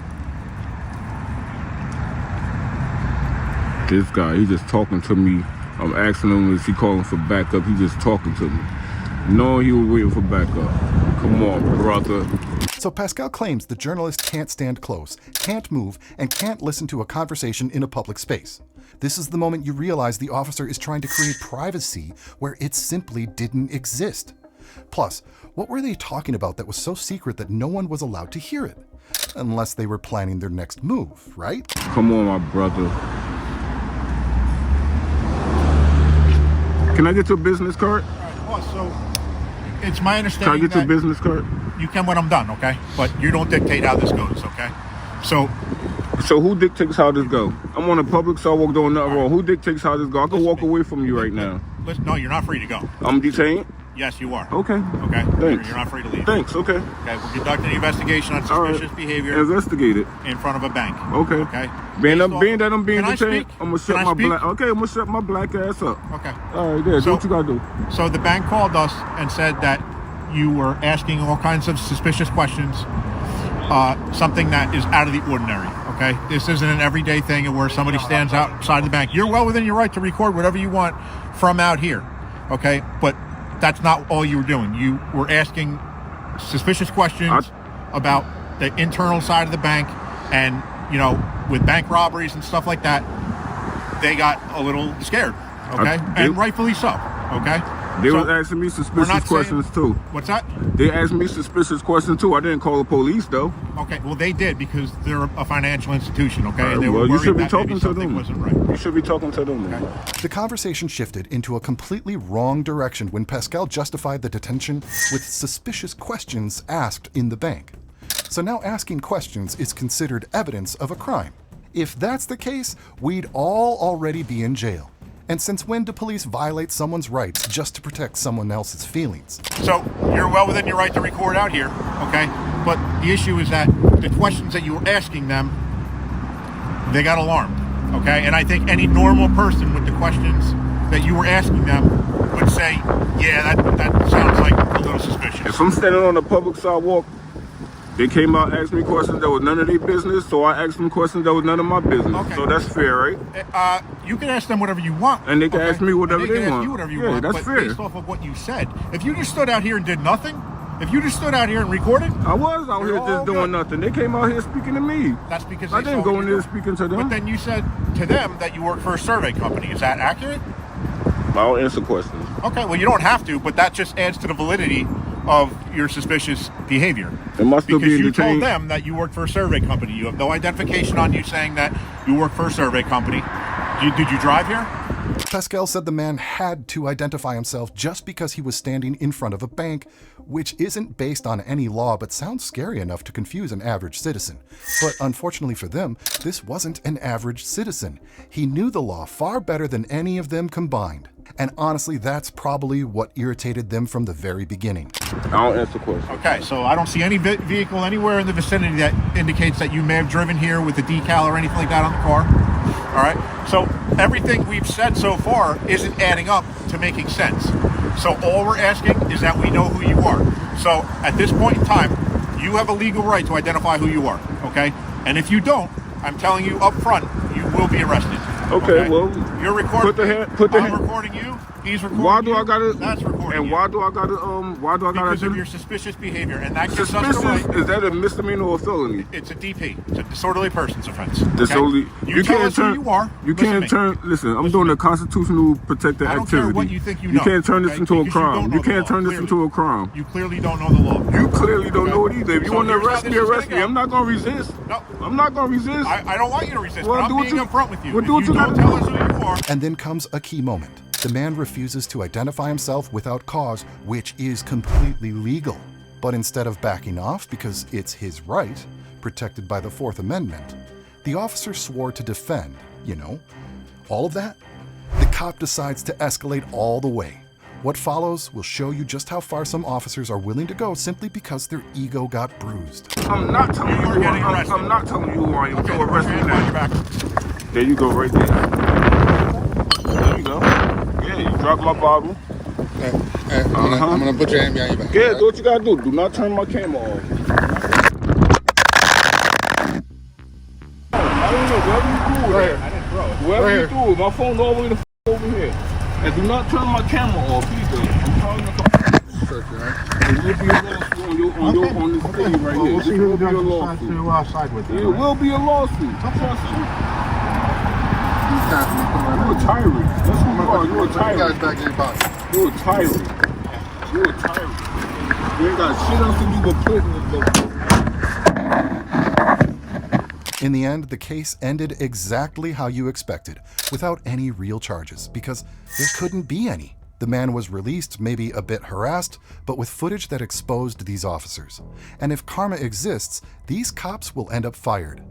This guy, he just talking to me. I'm asking him, is he calling for backup? He just talking to me. No, he was waiting for backup. Come on, brother. So Pascal claims the journalist can't stand close, can't move, and can't listen to a conversation in a public space. This is the moment you realize the officer is trying to create privacy where it simply didn't exist. Plus, what were they talking about that was so secret that no one was allowed to hear it? Unless they were planning their next move, right? Come on, my brother. Can I get your business card? Well, so it's my understanding. Can I get your business card? You can when I'm done, okay? But you don't dictate how this goes, okay? So So who dictates how this go? I'm on a public sidewalk doing nothing wrong. Who dictates how this go? I can walk away from you right now. Listen, no, you're not free to go. I'm detained? Yes, you are. Okay. Okay. Thanks. You're not free to leave. Thanks, okay. Okay, we're conducting an investigation on suspicious behavior Investigate it. in front of a bank. Okay. Okay. Being Based that I'm being Can I detained, speak? I'm gonna shut Can I my speak? black. Okay, I'm gonna shut my black ass up. Okay. All right, there. Do what you gotta do. So the bank called us and said that you were asking all kinds of suspicious questions, something that is out of the ordinary. Okay, this isn't an everyday thing where somebody stands outside the bank. You're well within your right to record whatever you want from out here. Okay, but that's not all you were doing. You were asking suspicious questions about the internal side of the bank, and you know, with bank robberies and stuff like that, they got a little scared. Okay, and rightfully so. Okay. They was asking me suspicious questions too. What's that? They asked me suspicious questions too. I didn't call the police though. Okay, well they did because they're a financial institution. Okay, and they well, were you worried should be that talking maybe to something them. wasn't right. You should be talking to them. Okay. The conversation shifted into a completely wrong direction when Pascal justified the detention with suspicious questions asked in the bank. So now asking questions is considered evidence of a crime. If that's the case, we'd all already be in jail. And since when do police violate someone's rights just to protect someone else's feelings? So you're well within your right to record out here, okay? But the issue is that the questions that you were asking them, they got alarmed, okay? And I think any normal person with the questions that you were asking them would say, yeah, that sounds like a little suspicious. If I'm standing on a public sidewalk, they came out and asked me questions that was none of their business, so I asked them questions that was none of my business. Okay. So that's fair, right? You can ask them whatever you want. And they can ask me whatever and they they can want. Ask you whatever you Yeah, want, that's but fair. based off of what you said. If you just stood out here and did nothing, if you just stood out here and recorded, I was out here just doing nothing. They came out here speaking to me. That's because I they didn't saw go what in you there do. speaking to them. But then you said to them that you work for a survey company. Is that accurate? I'll answer questions. Okay, well, you don't have to, but that just adds to the validity of your suspicious behavior. Am I still because being you detained? told them that you work for a survey company. You have no identification on you saying that you work for a survey company. Did you drive here? Pascal said the man had to identify himself just because he was standing in front of a bank, which isn't based on any law but sounds scary enough to confuse an average citizen. But unfortunately for them, this wasn't an average citizen. He knew the law far better than any of them combined. And honestly, that's probably what irritated them from the very beginning. I'll answer questions. Okay, so I don't see any vehicle anywhere in the vicinity that indicates that you may have driven here with a decal or anything like that on the car. All right, so everything we've said so far isn't adding up to making sense. So all we're asking is that we know who you are. So at this point in time, you have a legal right to identify who you are, okay? And if you don't, I'm telling you up front, you will be arrested. Okay, well, you're recording. put the I'm hand. recording you. He's recording. Why do you. I gotta? That's recording. And you. why do I gotta? Because of your suspicious behavior, and that gives us Suspicious? the right. Is that a misdemeanor or a felony? It's a DP. It's a disorderly persons offense. Disorderly. Okay? You tell us who you are. You can't turn. Listen, I'm doing a constitutional protected I don't activity. care what you think you know. You can't turn this okay? into a Because you crime. don't You know the can't law, turn this clearly. into a crime. You clearly don't know the law. You clearly don't Okay? know it either. If you So want to here's how arrest this me, is arrest gonna me. go. I'm not gonna resist. No. I'm not gonna resist. I don't want you to resist, Well, but do I'm what being you- upfront with you. well, If do what you you don't gotta tell do. us who you are. And then comes a key moment. The man refuses to identify himself without cause, which is completely legal. But instead of backing off because it's his right, protected by the Fourth Amendment, the officer swore to defend, all of that. The cop decides to escalate all the way. What follows will show you just how far some officers are willing to go simply because their ego got bruised. I'm not telling you. You're getting arrested. I'm not telling you who I am. Okay, So arrest me put your hand now. behind your back. There you go, right there. There you go. Yeah, you drop my bottle. I'm gonna put your hand behind your back. Yeah, do what you gotta do. Do not turn my camera off. I don't know, wherever you do it. I didn't throw it. Wherever you do it. My phone's all the way the over here. And do not turn my camera off either. I'm trying to Search it, right? It will be a lawsuit on this thing right here. We'll This see who will be a decides lawsuit. to side with Yeah, you. it will be a lawsuit. Trust me. You're a tyrant. That's who you are. You're a Put you guys tyrant. back in your pocket. You're a tyrant. You're a tyrant. You ain't got shit else to do but put in the In the end, the case ended exactly how you expected, without any real charges, because there couldn't be any. The man was released, maybe a bit harassed, but with footage that exposed these officers. And if karma exists, these cops will end up fired.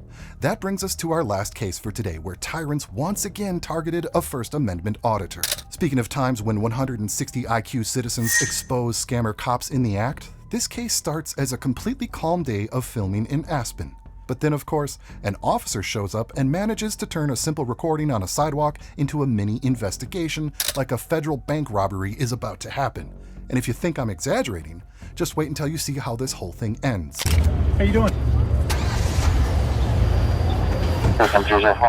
That brings us to our last case for today, where tyrants once again targeted a First Amendment auditor. Speaking of times when 160 IQ citizens expose scammer cops in the act, this case starts as a completely calm day of filming in Aspen. But then, of course, an officer shows up and manages to turn a simple recording on a sidewalk into a mini investigation, like a federal bank robbery is about to happen. And if you think I'm exaggerating, just wait until you see how this whole thing ends. How you doing?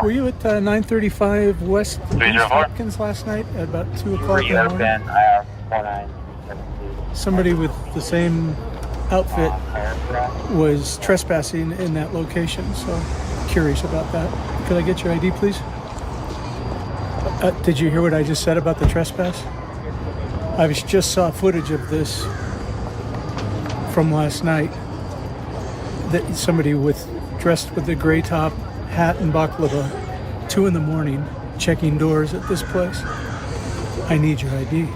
Were you at 935 West East Hopkins last night at about 2 o'clock in the morning? Somebody with the same outfit was trespassing in that location, so curious about that. Could I get your ID, please? Did you hear what I just said about the trespass? I just saw footage of this from last night. That somebody dressed with the gray top, hat, and baklava, 2 in the morning, checking doors at this place. I need your ID.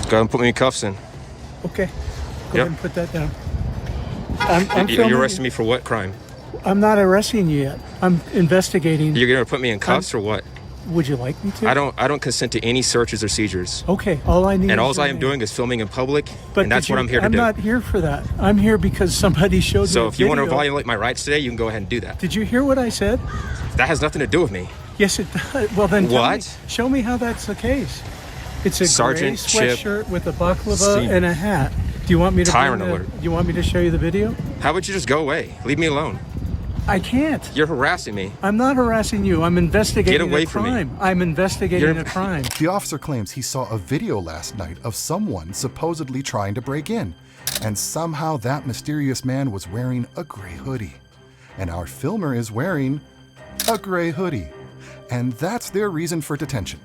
Go ahead and put me in cuffs in. Okay. Go Yep. ahead and put that down. I'm You're arresting me for what crime? I'm not arresting you yet. I'm investigating. You're gonna put me in cuffs or what? Would you like me to? I don't consent to any searches or seizures. Okay, all I need And is all your I am name. doing is filming in public, But and that's what I'm here to I'm do. not here for that. I'm here because somebody showed me So a if you want to video. violate my rights today, you can go ahead and do that. Did you hear what I said? That has nothing to do with me. Yes, it does. Well, then tell me- What? show me how that's the case. It's a Sergeant gray Chip sweatshirt with a baklava Steam. and a hat. Do you want me to Tyrant bring the- alert. Do you want me to show you the video? How about you just go away? Leave me alone. I can't. You're harassing me. I'm not harassing you. I'm investigating Get away a from me. crime. I'm investigating a crime. The officer claims he saw a video last night of someone supposedly trying to break in, and somehow that mysterious man was wearing a gray hoodie. And our filmer is wearing a gray hoodie. And that's their reason for detention.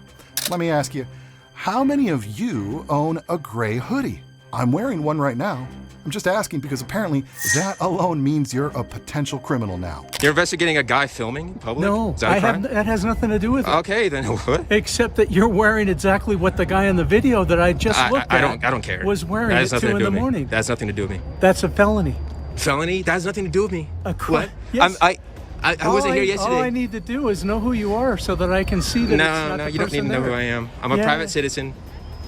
Let me ask you, how many of you own a gray hoodie? I'm wearing one right now. I'm just asking because apparently that alone means you're a potential criminal now. You're investigating a guy filming in public? No, Is that a crime? that has nothing to do with it. Okay, then what? Except that you're wearing exactly what the guy in the video that I just looked I at don't care. was wearing That has at 2 nothing to in do the with me. morning. That has nothing to do with me. That's a felony. Felony? That has nothing to do with me. A crime. What? Yes. I wasn't here yesterday. All I need to do is know who you are so that I can see that it's not No, the you don't need to person know who there. I am. I'm a Yeah. private citizen.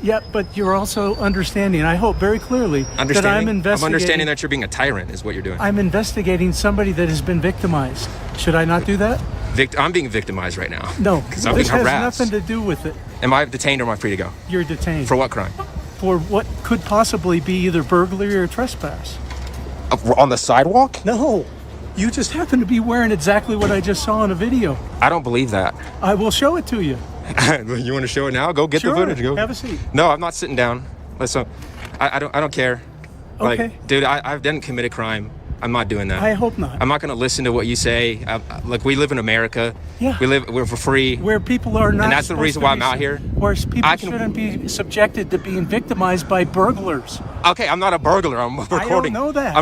Yeah, but you're also understanding, I hope very clearly, that I'm Understanding? investigating. I'm understanding that you're being a tyrant is what you're doing. I'm investigating somebody that has been victimized. Should I not do that? I'm being victimized right now. No, Because I'm this being has harassed. nothing to do with it. Am I detained or am I free to go? You're detained. For what crime? For what could possibly be either burglary or trespass. On the sidewalk? No, you just happen to be wearing exactly what I just saw in a video. I don't believe that. I will show it to you. You want to show it now? Go get Sure, the footage. Go. have a seat. No, I'm not sitting down. Listen, I don't care. Okay. Like, dude, I didn't commit a crime. I'm not doing that. I hope not. I'm not going to listen to what you say. Look, we live in America. Yeah. We're for free. Where people are not. And that's the supposed reason to why be I'm out here. Where people I can- shouldn't be subjected to being victimized by burglars. Okay, I'm not a burglar. I'm recording. I don't know that.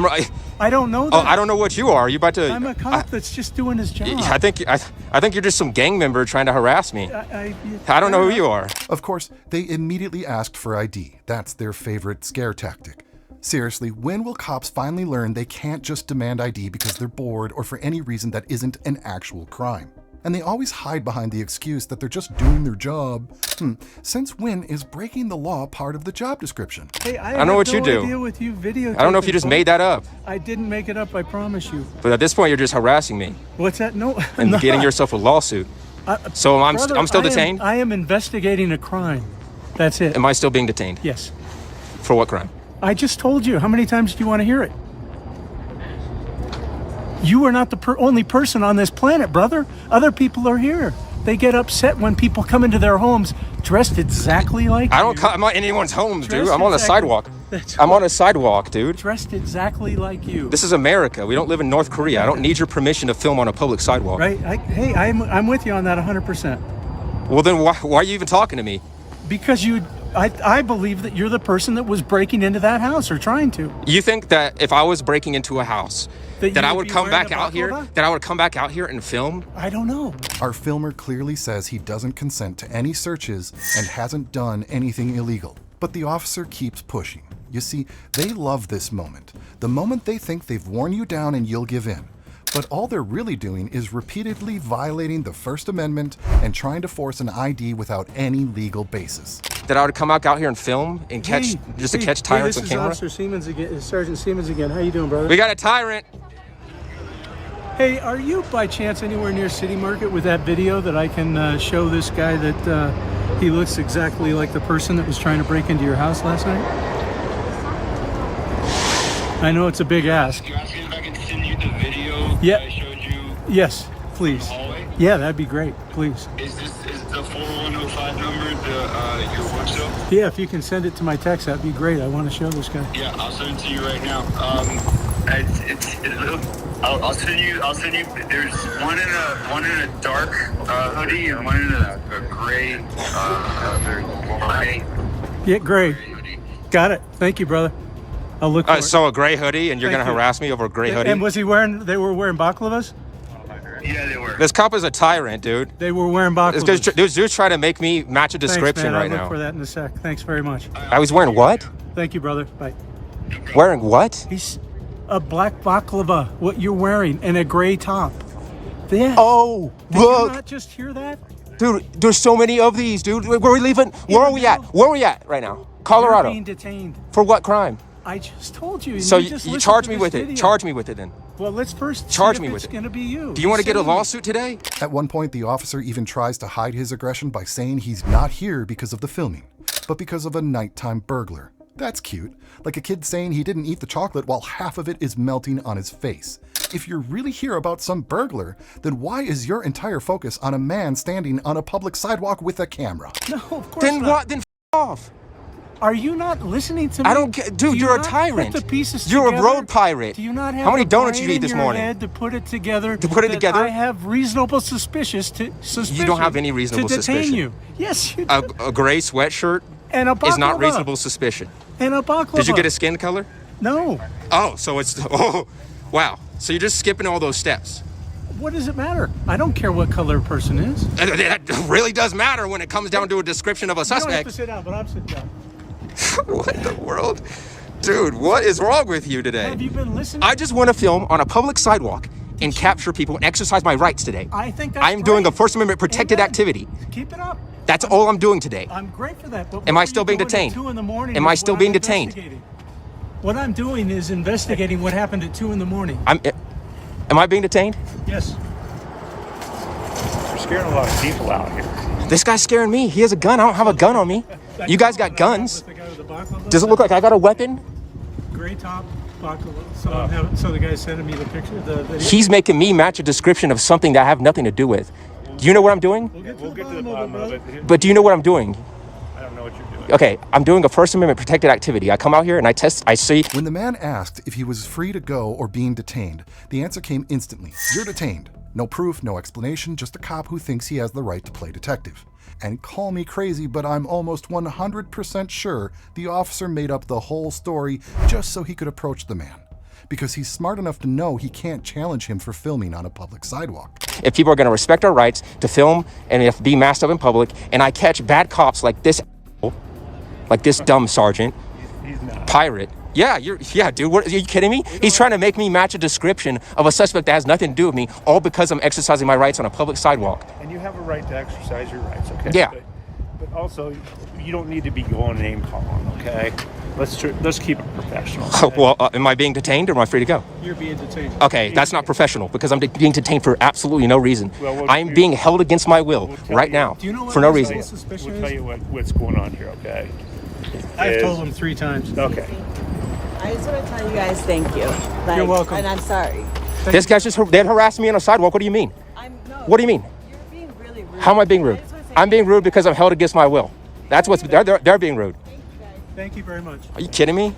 I don't know that. Oh, I don't know what you are. You about to? I'm a cop that's just doing his job. I think you're just some gang member trying to harass me. I don't know who you are. Of course, they immediately asked for ID. That's their favorite scare tactic. Seriously, when will cops finally learn they can't just demand ID because they're bored or for any reason that isn't an actual crime? And they always hide behind the excuse that they're just doing their job. Since when is breaking the law part of the job description? Hey, I know what you do. Idea with you I don't know if you just made that up. I didn't make it up, I promise you. But at this point, you're just harassing me What's that? No. and I'm getting not. yourself a lawsuit. So Brother, I'm still detained? I am investigating a crime. That's it. Am I still being detained? Yes. For what crime? I just told you. How many times do you want to hear it? You are not the only person on this planet, brother. Other people are here. They get upset when people come into their homes dressed exactly like you. I'm not in anyone's homes, dude. Dressed I'm on a exactly- sidewalk. That's I'm on a sidewalk, dude. Dressed exactly like you. This is America. We don't live in North Korea. I don't need your permission to film on a public sidewalk. Right? I'm with you on that 100%. Well, then why are you even talking to me? Because you I believe that you're the person that was breaking into that house or trying to. You think that if I was breaking into a house, that I would come back out here, that I would come back out here and film? I don't know. Our filmer clearly says he doesn't consent to any searches and hasn't done anything illegal. But the officer keeps pushing. You see, they love this moment. The moment they think they've worn you down and you'll give in. But all they're really doing is repeatedly violating the First Amendment and trying to force an ID without any legal basis. That I would come back out here and film and catch, to catch tyrants on camera? This is Officer Siemens again, Sergeant Siemens again. How you doing, brother? We got a tyrant. Hey, are you by chance anywhere near City Market with that video that I can show this guy that he looks exactly like the person that was trying to break into your house last night? I know it's a big ask. You're asking if I can send you the video Yeah. I showed you? Yes, please. In the hallway? Yeah, that'd be great, please. Is the 4105 number your work cell? Yeah, if you can send it to my text, that'd be great. I want to show this guy. Yeah, I'll send it to you right now. I'll send you. There's one in a dark hoodie and one in a gray. Yeah, great. Got it. Thank you, brother. I'll look for it. So a gray hoodie, and you're Thank going to you. harass me over a gray hoodie? And was he wearing? They were wearing baklavas. Yeah, they were. This cop is a tyrant, dude. They were wearing baklavas. This dude's trying to make me match a description Thanks, man. right I'll now. look for that in a sec. Thanks very much. I was wearing what? Thank you, brother. Bye. Wearing what? He's a black baklava. What you're wearing and a gray top. Yeah. Oh, Did look. you not just hear that? Dude, there's so many of these, dude. Where are we leaving? Where are we at? Where are we at right now? Colorado. You're being detained. For what crime? I just told you. So you just you listened charge to me this with video. it. Charge me with it then. Well, let's first Charge see me if with it's it. going to be you. Do you want to get a Send me. lawsuit today? At one point, the officer even tries to hide his aggression by saying he's not here because of the filming, but because of a nighttime burglar. That's cute. Like a kid saying he didn't eat the chocolate while half of it is melting on his face. If you're really here about some burglar, then why is your entire focus on a man standing on a public sidewalk with a camera? No, of course Then not. what? Then off. Are you not listening to me? I don't care. Dude, Do you you're a not tyrant. Put the pieces You're together? a road pirate. Do you not have How many the donuts brain you eat in this your morning? head to put it together? To put it that together? I have reasonable suspicion You don't have any reasonable to detain suspicion. you. Yes, you do. A gray sweatshirt And a baklava. is not reasonable suspicion. And a baklava. Did you get a skin color? No. Oh, so it's oh, wow. So you're just skipping all those steps. What does it matter? I don't care what color a person is. That really does matter when it comes down to a description of a You don't have suspect. to sit down, but I'm sitting down. What in the world? Dude, what is wrong with you today? Have you been listening? I just want to film on a public sidewalk and capture people and exercise my rights today. I think that's I'm doing a great. First Amendment protected Amen. activity. Keep it up. That's all I'm doing today. I'm great for that. But Am what I are still you being doing detained? At 2 in the morning Am I is still what being I'm detained? investigating. What I'm doing is investigating what happened at 2 in the morning. Am I being detained? Yes. You're scaring a lot of people out here. This guy's scaring me. He has a gun. I don't have a gun on me. You guys got guns. With the guy with the baklava. Does it look like I got a weapon? Gray top, baklava. So the guy's sending me the picture, the video. He's making me match a description of something that I have nothing to do with. Do you know what I'm doing? We'll get to the bottom of it. But do you know what I'm doing? I don't know what you're doing. Okay, I'm doing a First Amendment protected activity. I come out here and I see. When the man asked if he was free to go or being detained, the answer came instantly. You're detained. No proof, no explanation, just a cop who thinks he has the right to play detective. And call me crazy, but I'm almost 100% sure the officer made up the whole story just so he could approach the man. Because he's smart enough to know he can't challenge him for filming on a public sidewalk. If people are going to respect our rights to film and if be masked up in public, and I catch bad cops like this dumb sergeant, He's not. pirate. Yeah, dude. What, are you kidding me? He's trying to make me match a description of a suspect that has nothing to do with me, all because I'm exercising my rights on a public sidewalk. And you have a right to exercise your rights, okay? Yeah. But also, you don't need to be going name calling, okay? Let's keep it professional. Okay? Well, am I being detained or am I free to go? You're being detained. Okay, that's not professional because I'm being detained for absolutely no reason. Well, I'm being held against my will tell right you- now Do you know what for no reasonable reason. suspicion We'll tell you what's going on here, okay? I've told him 3 times. Okay. I just want to tell you guys thank you. Like, You're welcome. And I'm sorry. This guy's just they harassed me on a sidewalk. What do you mean? What do you mean? You're being really rude. How am I being rude? I'm being rude because I'm held against my will. That's what's they're being rude. Thank you very much. Are you kidding me?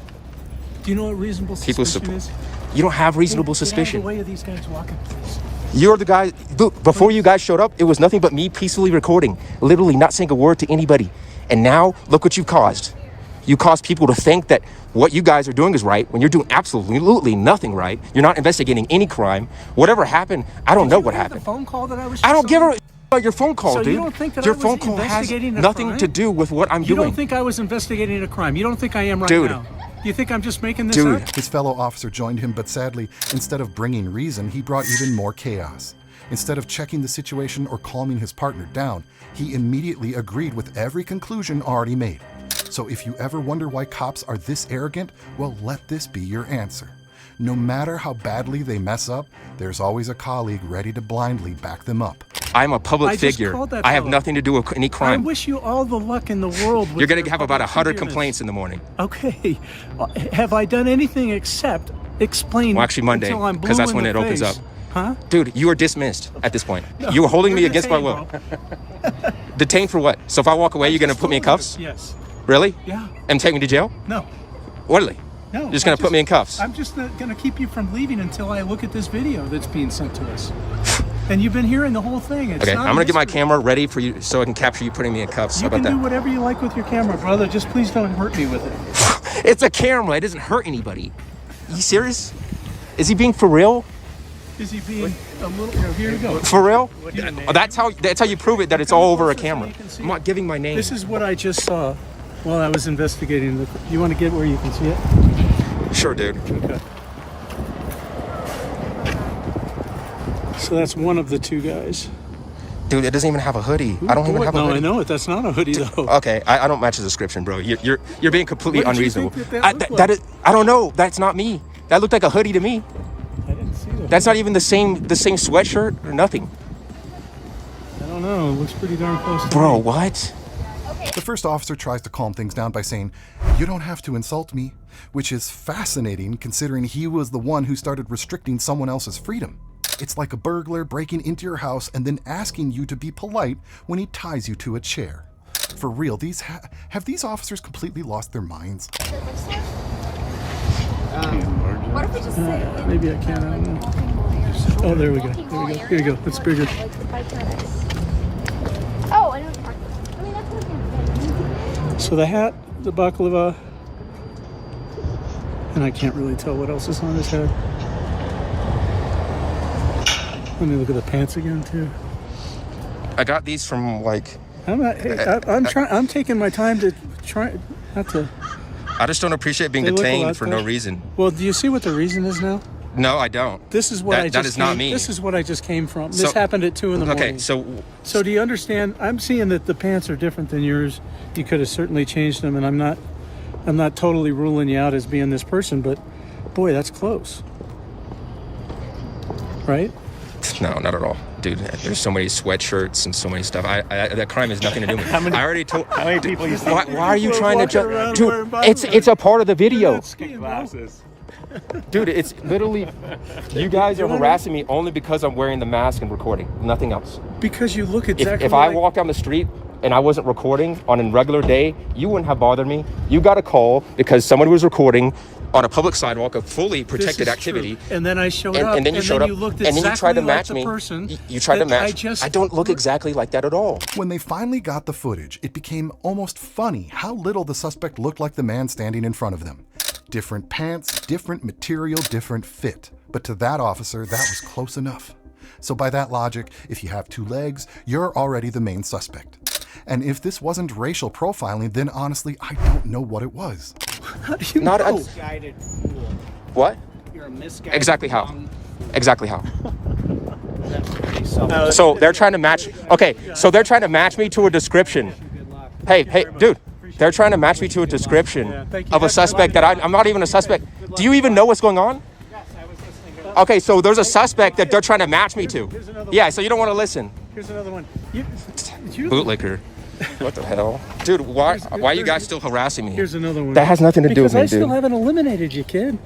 Do you know what reasonable People suspicion is? You don't have reasonable Get out of suspicion. the way of these guys walking, please. You're the guy. Look, before you guys showed up, it was nothing but me peacefully recording, literally not saying a word to anybody. And now look what you've caused. You caused people to think that what you guys are doing is right when you're doing absolutely nothing right. You're not investigating any crime. Whatever happened, I don't know what happened. The phone call that I was. I don't give a about your phone call, So dude. you don't think that your I was phone call has investigating a nothing crime? to do with what I'm You doing. don't think I was investigating a crime? You don't think I am right Dude. now? You think I'm just making this Dude. up? His fellow officer joined him, but sadly, instead of bringing reason, he brought even more chaos. Instead of checking the situation or calming his partner down, he immediately agreed with every conclusion already made. So if you ever wonder why cops are this arrogant, well, let this be your answer. No matter how badly they mess up, there's always a colleague ready to blindly back them up. I'm a public I just figure. called that I have fellow. nothing to do with any I crime. wish you all the luck in the world. With You're going your to have about public 100 figure-ness. complaints in the morning. Okay. Have I done anything except explain? Well, actually Monday, until I'm because that's blue when in it the opens up. face? Huh? Dude, you are dismissed at this point. No, You were holding me you're against my detained, will. Detained for what? So if I walk away, you're going to put me in cuffs? Yes. Really? Yeah. And take me to jail? No. Really? No. You're just going to put me in cuffs? I'm just going to keep you from leaving until I look at this video that's being sent to us. And you've been hearing the whole thing. It's Okay, not I'm going to get my mystery. camera ready for you so I can capture you putting me in cuffs. You How can about do that? whatever you like with your camera, brother. Just please don't hurt me with it. It's a camera. It doesn't hurt anybody. You serious? Is he being for real? Is he being a little? Here you go. For real? Your name? Oh, that's how you prove it that it's all over a camera. I'm not giving my name. This is what I just saw while I was investigating. You want to get where you can see it? Sure, dude. Okay. So that's one of the two guys. Dude, it doesn't even have a hoodie. I don't even have a No, hoodie. I know it. That's not a hoodie though. Okay, I don't match the description, bro. You're being completely What did you unreasonable. think that looked that like? is, I don't know. That's not me. That looked like a hoodie to me. I didn't see that. That's not even the same sweatshirt or nothing. I don't know. It looks pretty darn close. To Bro, me. what? The first officer tries to calm things down by saying, "You don't have to insult me," which is fascinating considering he was the one who started restricting someone else's freedom. It's like a burglar breaking into your house and then asking you to be polite when he ties you to a chair. For real, have these officers completely lost their minds? What if we just say Maybe I can. I don't know. Oh, there we go. There we go. Here you go. It's bigger. Oh, I know what you're talking about. I mean, that's what So the hat, the baklava, and I can't really tell what else is on his head. Let me look at the pants again too. I got these from like. I'm not. Hey, I'm trying. I'm taking my time to try not to. I just don't appreciate being They look a detained lot for no better. reason. Well, do you see what the reason is now? No, I don't. This is what That- I just. that is not came- me. This is what I just came from. So- This happened at 2 a.m. Okay, so So do you understand? I'm seeing that the pants are different than yours. You could have certainly changed them, and I'm not totally ruling you out as being this person, but boy, that's close. Right? no, not at all, dude. There's so many sweatshirts and so many stuff. That crime has nothing to do with me. I already told. How many people you see? Why are you trying to around judge? wearing Dude, it's a part of the video. Glasses. Dude, it's literally, you guys are harassing me only because I'm wearing the mask and recording, nothing else. Because you look exactly If I like... walked down the street and I wasn't recording on a regular day, you wouldn't have bothered me. You got a call because someone was recording on a public sidewalk, a fully This protected is activity. true. And then I showed And, up, and then you showed up, looked and then you tried to exactly match like me. the person You tried to that match. I don't look exactly like that at all. When they finally got the footage, it became almost funny how little the suspect looked like the man standing in front of them. Different pants, different material, different fit. But to that officer, that was close enough. So by that logic, if you have 2 legs, you're already the main suspect. And if this wasn't racial profiling, then honestly, I don't know what it was. How do you Not a- know? Misguided fool. What? You're a misguided Exactly how? young- Exactly how? That's pretty self- So they're trying to match. Okay, so they're trying to match me to a description. Hey, dude. They're trying to match me to a description of a suspect that I'm not even a suspect. Do you even know what's going on? Okay, so there's a suspect that they're trying to match me to. Yeah, so you don't want to listen. Here's another one. You Bootlicker. What the hell? Dude, why are you guys still harassing me? Here's another one. That has nothing to do with me, Because I still dude. haven't eliminated you, kid.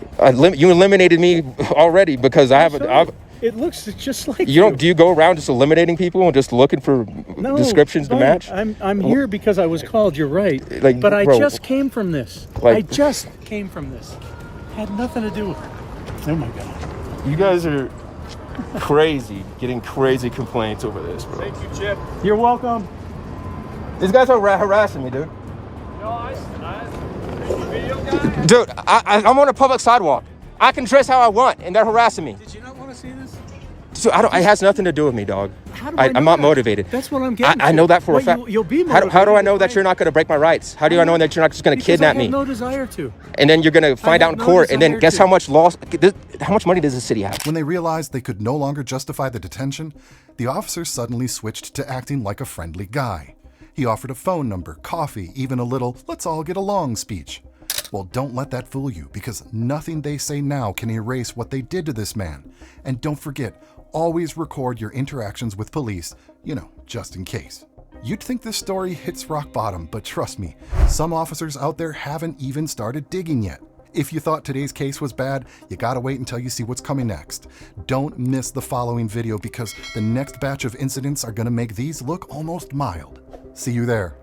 You eliminated me already because I have a. It looks just like You don't? Do you go around just eliminating people and just looking for No, descriptions to fine. match? I'm here because I was called. You're right. Like, but I bro, just came from this. like- I just came from this. Had nothing to do with it. Oh my god. You guys are crazy, getting crazy complaints over this, bro. Thank you, Chip. You're welcome. These guys are harassing me, dude. Dude, I'm on a public sidewalk. I can dress how I want, and they're harassing me. Did you not want to see this? So it has nothing to do with me, dog. How do I know I'm not that? motivated. That's what I'm getting. I know that for a fact. You'll be how do I motivated know that you're not going to break my rights? How do I know that you're not just going to kidnap I have me? no desire to. And then you're going to find have out in no court, and then desire guess to. how much money does the city have? When they realized they could no longer justify the detention, the officer suddenly switched to acting like a friendly guy. He offered a phone number, coffee, even a little "let's all get along" speech. Well, don't let that fool you, because nothing they say now can erase what they did to this man. And don't forget, always record your interactions with police, just in case. You'd think this story hits rock bottom, but trust me, some officers out there haven't even started digging yet. If you thought today's case was bad, you gotta wait until you see what's coming next. Don't miss the following video, because the next batch of incidents are gonna make these look almost mild. See you there.